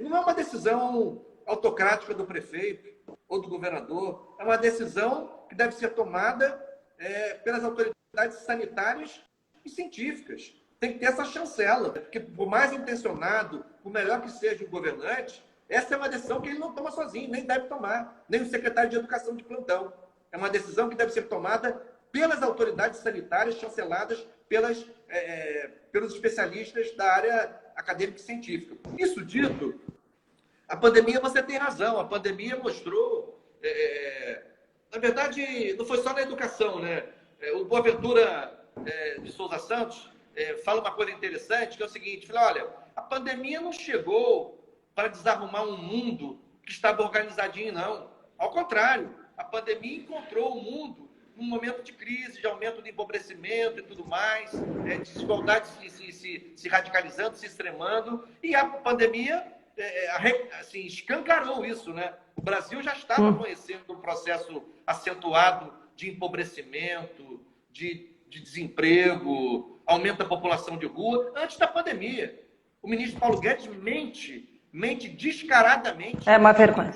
não é uma decisão autocrática do prefeito ou do governador, é uma decisão que deve ser tomada pelas autoridades sanitárias e científicas. Tem que ter essa chancela, porque por mais intencionado, por melhor que seja o governante, essa é uma decisão que ele não toma sozinho, nem deve tomar, nem o secretário de Educação de plantão. É uma decisão que deve ser tomada pelas autoridades sanitárias, chanceladas pelos especialistas da área acadêmica e científica. Isso dito, a pandemia, você tem razão, a pandemia mostrou... na verdade, não foi só na educação, né? O Boaventura de Souza Santos fala uma coisa interessante, que é o seguinte, fala, olha, a pandemia não chegou para desarrumar um mundo que estava organizadinho, não. Ao contrário, a pandemia encontrou o mundo num momento de crise, de aumento do empobrecimento e tudo mais, desigualdades se radicalizando, se extremando, e a pandemia assim, escancarou isso, né? O Brasil já estava conhecendo um processo acentuado de empobrecimento, de desemprego, aumento da população de rua, antes da pandemia. O ministro Paulo Guedes mente descaradamente, é uma vergonha,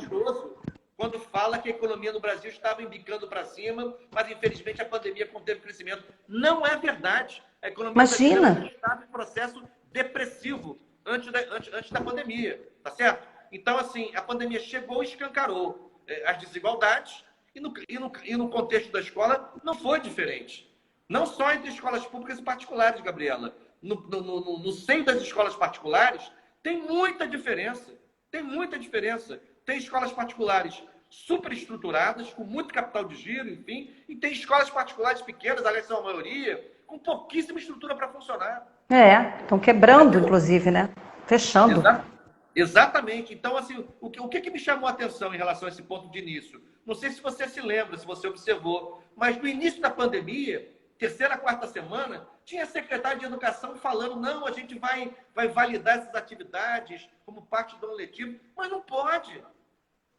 quando fala que a economia no Brasil estava embicando para cima, mas infelizmente a pandemia conteve crescimento. Não é verdade. A economia brasileira estava em processo depressivo antes da pandemia, tá certo? Então, assim, a pandemia chegou e escancarou as desigualdades e no contexto da escola não foi diferente. Não só entre escolas públicas e particulares, Gabriela. No seio das escolas particulares tem muita diferença. Tem muita diferença. Tem escolas particulares superestruturadas, com muito capital de giro, enfim, e tem escolas particulares pequenas, aliás, são a maioria, com pouquíssima estrutura para funcionar. Estão quebrando, inclusive, né? Fechando. Exatamente. Então, assim, o que me chamou a atenção em relação a esse ponto de início? Não sei se você se lembra, se você observou, mas no início da pandemia, terceira, quarta semana, tinha secretário de Educação falando, não, a gente vai validar essas atividades como parte do ano letivo, mas não pode.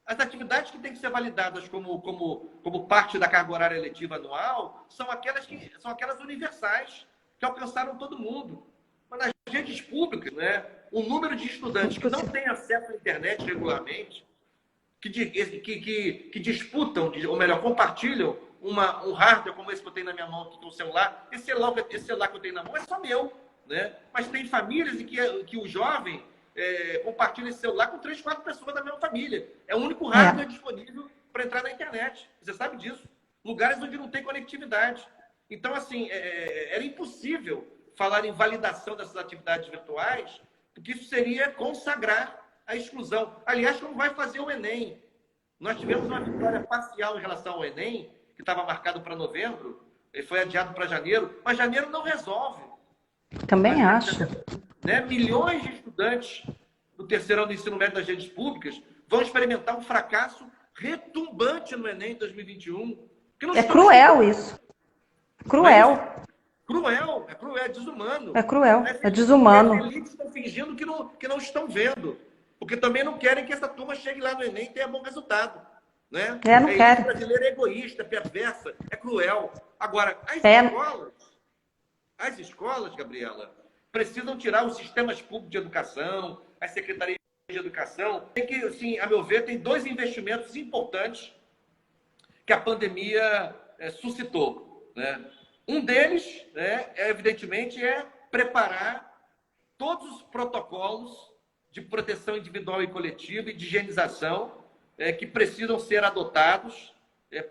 As atividades que têm que ser validadas como parte da carga horária letiva anual são aquelas universais, que alcançaram todo mundo. Mas nas redes públicas, né, o número de estudantes que não têm acesso à internet regularmente, que disputam, ou melhor, compartilham um hardware como esse que eu tenho na minha mão, do celular, esse celular que eu tenho na mão é só meu, né? Mas tem famílias em que o jovem compartilha esse celular com 3, 4 pessoas da mesma família. É o único hardware disponível para entrar na internet. Você sabe disso. Lugares onde não tem conectividade. Então, assim, era impossível falar em validação dessas atividades virtuais, porque isso seria consagrar a exclusão. Aliás, como vai fazer o Enem? Nós tivemos uma vitória parcial em relação ao Enem, que estava marcado para novembro, e foi adiado para janeiro, mas janeiro não resolve. Também acho. Né? Milhões de estudantes do terceiro ano do ensino médio das redes públicas vão experimentar um fracasso retumbante no Enem 2021. É cruel isso. Cruel. É cruel, é desumano. É cruel, é desumano. As elites estão fingindo que não estão vendo. Porque também não querem que essa turma chegue lá no Enem e tenha bom resultado. Né? Não quero. A brasileira é egoísta, perversa, é cruel. Agora, as escolas, Gabriela, precisam tirar os sistemas públicos de educação, as secretarias de educação. Tem que, assim, a meu ver, tem 2 investimentos importantes que a pandemia suscitou. Né? Um deles, né, evidentemente, é preparar todos os protocolos de proteção individual e coletiva e de higienização que precisam ser adotados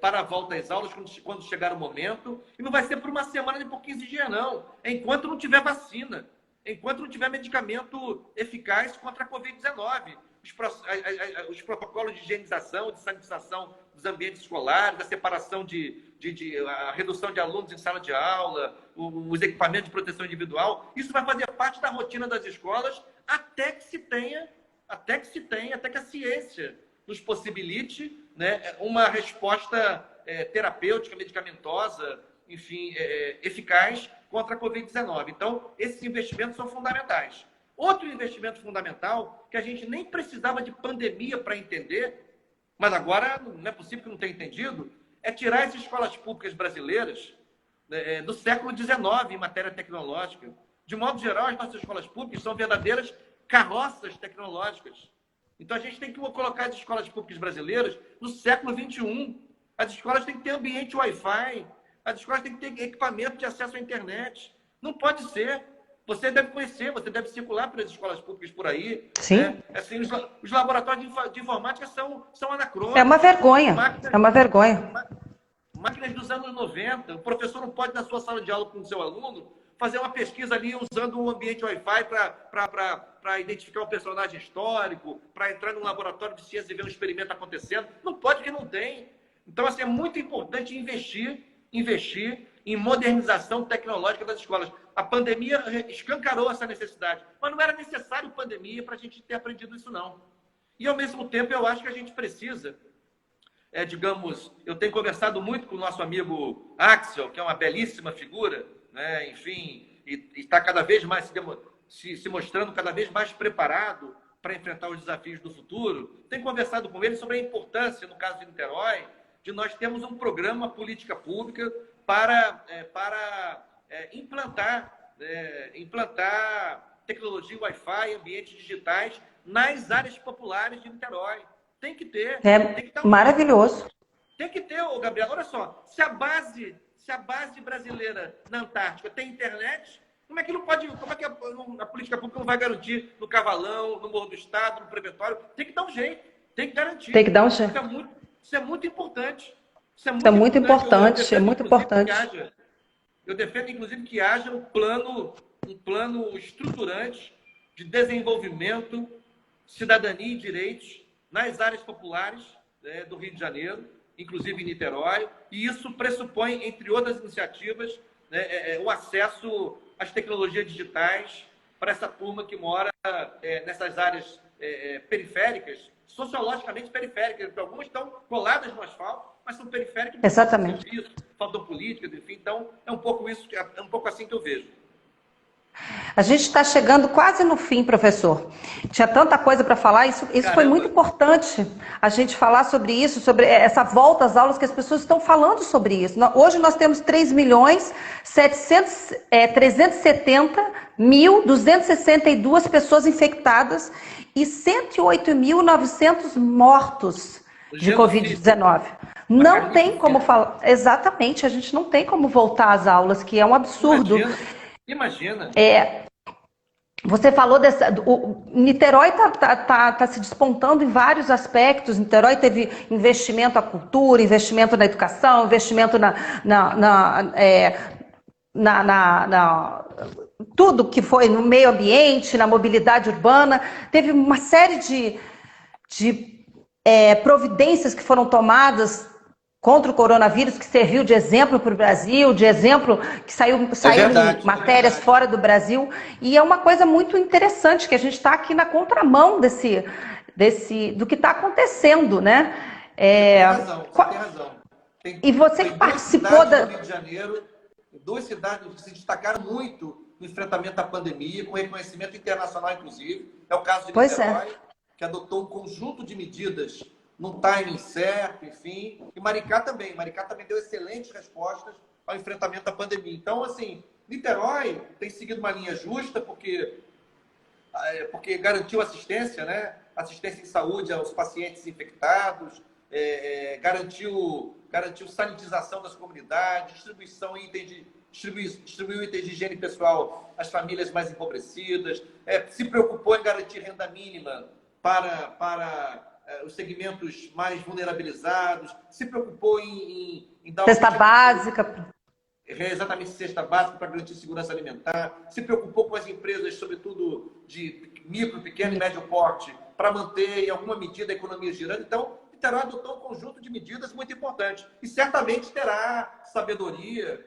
para a volta às aulas quando chegar o momento. E não vai ser por uma semana nem por 15 dias, não. Enquanto não tiver vacina, enquanto não tiver medicamento eficaz contra a Covid-19. os protocolos de higienização, de sanitização dos ambientes escolares, a separação a redução de alunos em sala de aula, os equipamentos de proteção individual. Isso vai fazer parte da rotina das escolas até que a ciência nos possibilite, né, uma resposta terapêutica, medicamentosa, enfim, eficaz contra a Covid-19. Então, esses investimentos são fundamentais. Outro investimento fundamental, que a gente nem precisava de pandemia para entender, mas agora não é possível que não tenha entendido, é tirar as escolas públicas brasileiras do século XIX em matéria tecnológica. De modo geral, as nossas escolas públicas são verdadeiras carroças tecnológicas. Então, a gente tem que colocar as escolas públicas brasileiras no século XXI. As escolas têm que ter ambiente Wi-Fi, as escolas têm que ter equipamento de acesso à internet. Não pode ser. Você deve conhecer, você deve circular pelas escolas públicas por aí. Sim. Né? Assim, os laboratórios de informática são anacrônicos. É uma vergonha. É uma vergonha. Máquinas dos anos 90. O professor não pode, na sua sala de aula com o seu aluno, fazer uma pesquisa ali usando um ambiente Wi-Fi para identificar um personagem histórico, para entrar num laboratório de ciência e ver um experimento acontecendo. Não pode, porque não tem. Então, assim, é muito importante investir em modernização tecnológica das escolas. A pandemia escancarou essa necessidade, mas não era necessário pandemia para a gente ter aprendido isso, não. E, ao mesmo tempo, eu acho que a gente precisa, digamos, eu tenho conversado muito com o nosso amigo Axel, que é uma belíssima figura, né? Enfim, e está cada vez mais se mostrando cada vez mais preparado para enfrentar os desafios do futuro. Tenho conversado com ele sobre a importância, no caso de Niterói, de nós termos um programa, uma política pública para implantar tecnologia Wi-Fi, ambientes digitais nas áreas populares de Niterói. Tem que ter. Tem que maravilhoso. Tem que ter, Gabriel. Olha só, se a base brasileira na Antártica tem internet, como é que a política pública não vai garantir no Cavalão, no Morro do Estado, no Preventório? Tem que dar um jeito, tem que garantir. Tem que dar um jeito. Isso é muito importante. Isso é muito importante. É muito importante. Eu defendo, inclusive, que haja um plano estruturante de desenvolvimento, cidadania e direitos nas áreas populares, né, do Rio de Janeiro, inclusive em Niterói, e isso pressupõe, entre outras iniciativas, né, o acesso às tecnologias digitais para essa turma que mora nessas áreas periféricas, sociologicamente periféricas, porque algumas estão coladas no asfalto, mas são periféricas. Exatamente. Serviço, falta política, enfim. Então, é um pouco assim que eu vejo. A gente está chegando quase no fim, professor. Tinha tanta coisa para falar, isso foi muito importante, a gente falar sobre isso, sobre essa volta às aulas, que as pessoas estão falando sobre isso. Hoje nós temos 3.370.262 pessoas infectadas e 108.900 mortos de Covid-19. Não tem como falar. Exatamente, a gente não tem como voltar às aulas, que é um absurdo. Imagina. Você falou Niterói está se despontando em vários aspectos. Niterói teve investimento na cultura, investimento na educação, investimento tudo que foi no meio ambiente, na mobilidade urbana. Teve uma série de providências que foram tomadas contra o coronavírus, que serviu de exemplo para o Brasil, de exemplo que saiu matérias fora do Brasil. E é uma coisa muito interessante, que a gente está aqui na contramão do que está acontecendo, né? Tem razão. E você que participou do Rio de Janeiro, duas cidades que se destacaram muito no enfrentamento da pandemia, com reconhecimento internacional, inclusive. É o caso de Niterói, que adotou um conjunto de medidas num timing certo, enfim. E Maricá também deu excelentes respostas ao enfrentamento da pandemia. Então, assim, Niterói tem seguido uma linha justa, porque garantiu assistência, né? Assistência em saúde aos pacientes infectados, garantiu sanitização das comunidades, distribuiu itens de higiene pessoal às famílias mais empobrecidas, se preocupou em garantir renda mínima para os segmentos mais vulnerabilizados, se preocupou em dar... Cesta básica. Exatamente, cesta básica para garantir segurança alimentar, se preocupou com as empresas, sobretudo de micro, pequeno e médio porte, para manter, em alguma medida, a economia girando. Então, Niterói adotou um conjunto de medidas muito importantes. E certamente terá sabedoria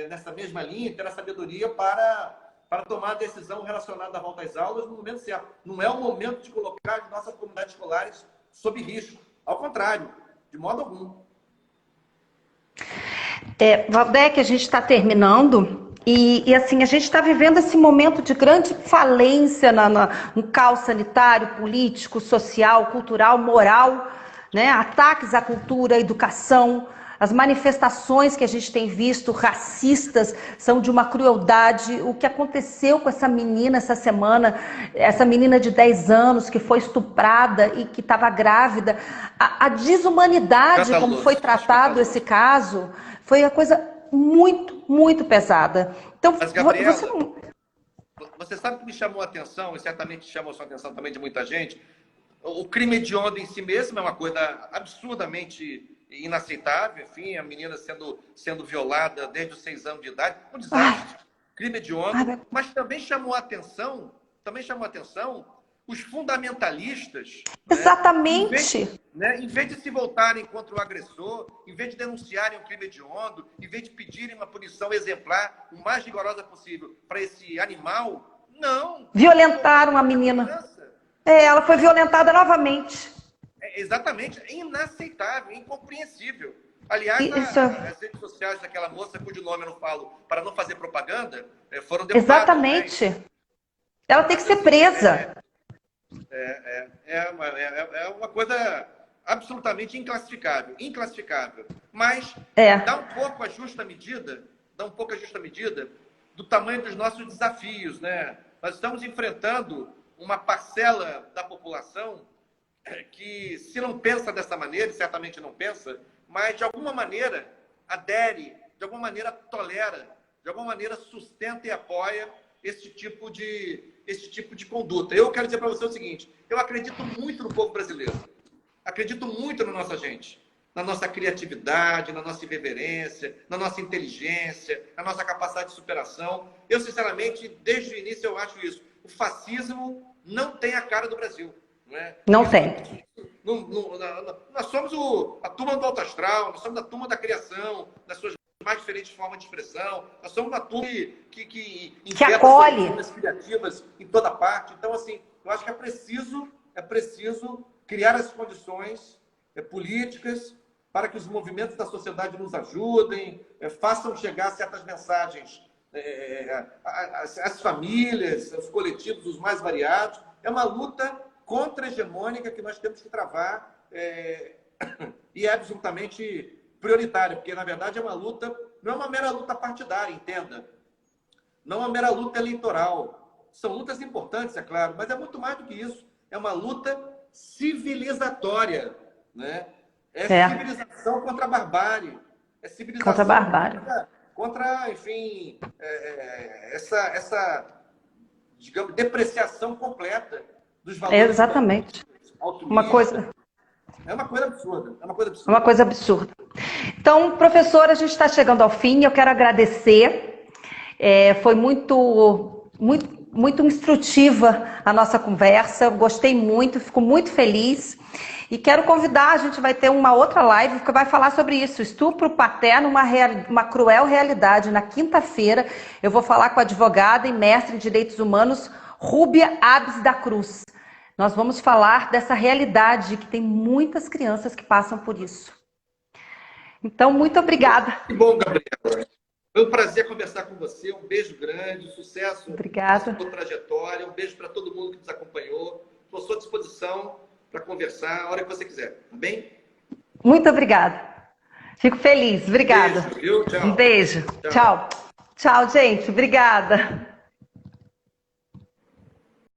nessa mesma linha, terá sabedoria para tomar a decisão relacionada à volta às aulas no momento certo. Não é o momento de colocar as nossas comunidades escolares sob risco. Ao contrário, de modo algum. Valdec, a gente está terminando e assim, a gente está vivendo esse momento de grande falência no caos sanitário, político, social, cultural, moral, né? Ataques à cultura, à educação. As manifestações que a gente tem visto, racistas, são de uma crueldade. O que aconteceu com essa menina essa semana, essa menina de 10 anos que foi estuprada e que estava grávida, a desumanidade como foi tratado esse caso, foi uma coisa muito, muito pesada. Então, Mas, Gabriela, você sabe que me chamou a atenção, e certamente chamou a sua atenção também de muita gente, o crime hediondo em si mesmo é uma coisa absurdamente inaceitável, enfim, a menina sendo violada desde os 6 anos de idade, um desastre, crime hediondo, mas também chamou a atenção os fundamentalistas. Exatamente. Em vez de se voltarem contra o agressor, em vez de denunciarem o crime hediondo, em vez de pedirem uma punição exemplar, o mais rigorosa possível para esse animal, não. Violentaram a menina. Ela foi violentada novamente. Exatamente, é inaceitável, incompreensível. Aliás, as redes sociais daquela moça, cujo nome eu não falo para não fazer propaganda, foram derrubadas. Exatamente. Né? Ela tem que ser presa. É uma coisa absolutamente inclassificável. Mas dá um pouco a justa medida do tamanho dos nossos desafios, né? Nós estamos enfrentando uma parcela da população que, se não pensa dessa maneira, e certamente não pensa, mas de alguma maneira adere, de alguma maneira tolera, de alguma maneira sustenta e apoia esse tipo de conduta. Eu quero dizer para você o seguinte, eu acredito muito no povo brasileiro, acredito muito na nossa gente, na nossa criatividade, na nossa irreverência, na nossa inteligência, na nossa capacidade de superação. Eu, sinceramente, desde o início eu acho isso. O fascismo não tem a cara do Brasil. Não tem. Nós somos a turma do alto astral, nós somos a turma da criação, das suas mais diferentes formas de expressão, nós somos uma turma que acolhe as criativas em toda parte. Então, assim, eu acho que é preciso criar as condições políticas para que os movimentos da sociedade nos ajudem, façam chegar certas mensagens às famílias, aos coletivos, os mais variados. É uma luta contra-hegemônica que nós temos que travar e é absolutamente prioritária, porque, na verdade, não é uma mera luta partidária, entenda. Não é uma mera luta eleitoral. São lutas importantes, é claro, mas é muito mais do que isso. É uma luta civilizatória, né? Civilização contra a barbárie. É civilização contra a barbárie. Contra, enfim, essa, digamos, depreciação completa dos valores. Exatamente. Uma coisa... É uma coisa absurda. Uma coisa absurda. Então, professora, a gente está chegando ao fim. Eu quero agradecer. Foi muito instrutiva a nossa conversa. Eu gostei muito, fico muito feliz. E quero convidar, a gente vai ter uma outra live que vai falar sobre isso. Estupro paterno, uma cruel realidade. Na quinta-feira, eu vou falar com a advogada e mestre em Direitos Humanos, Rúbia Abes da Cruz. Nós vamos falar dessa realidade que tem muitas crianças que passam por isso. Então, muito obrigada. Que bom, Gabriela. Foi um prazer conversar com você. Um beijo grande, sucesso obrigada. Na sua trajetória. Um beijo para todo mundo que nos acompanhou. Estou à sua disposição para conversar a hora que você quiser. Tá bem? Muito obrigada. Fico feliz. Obrigada. Beijo, viu? Tchau. Um beijo. Tchau. Tchau, gente. Obrigada.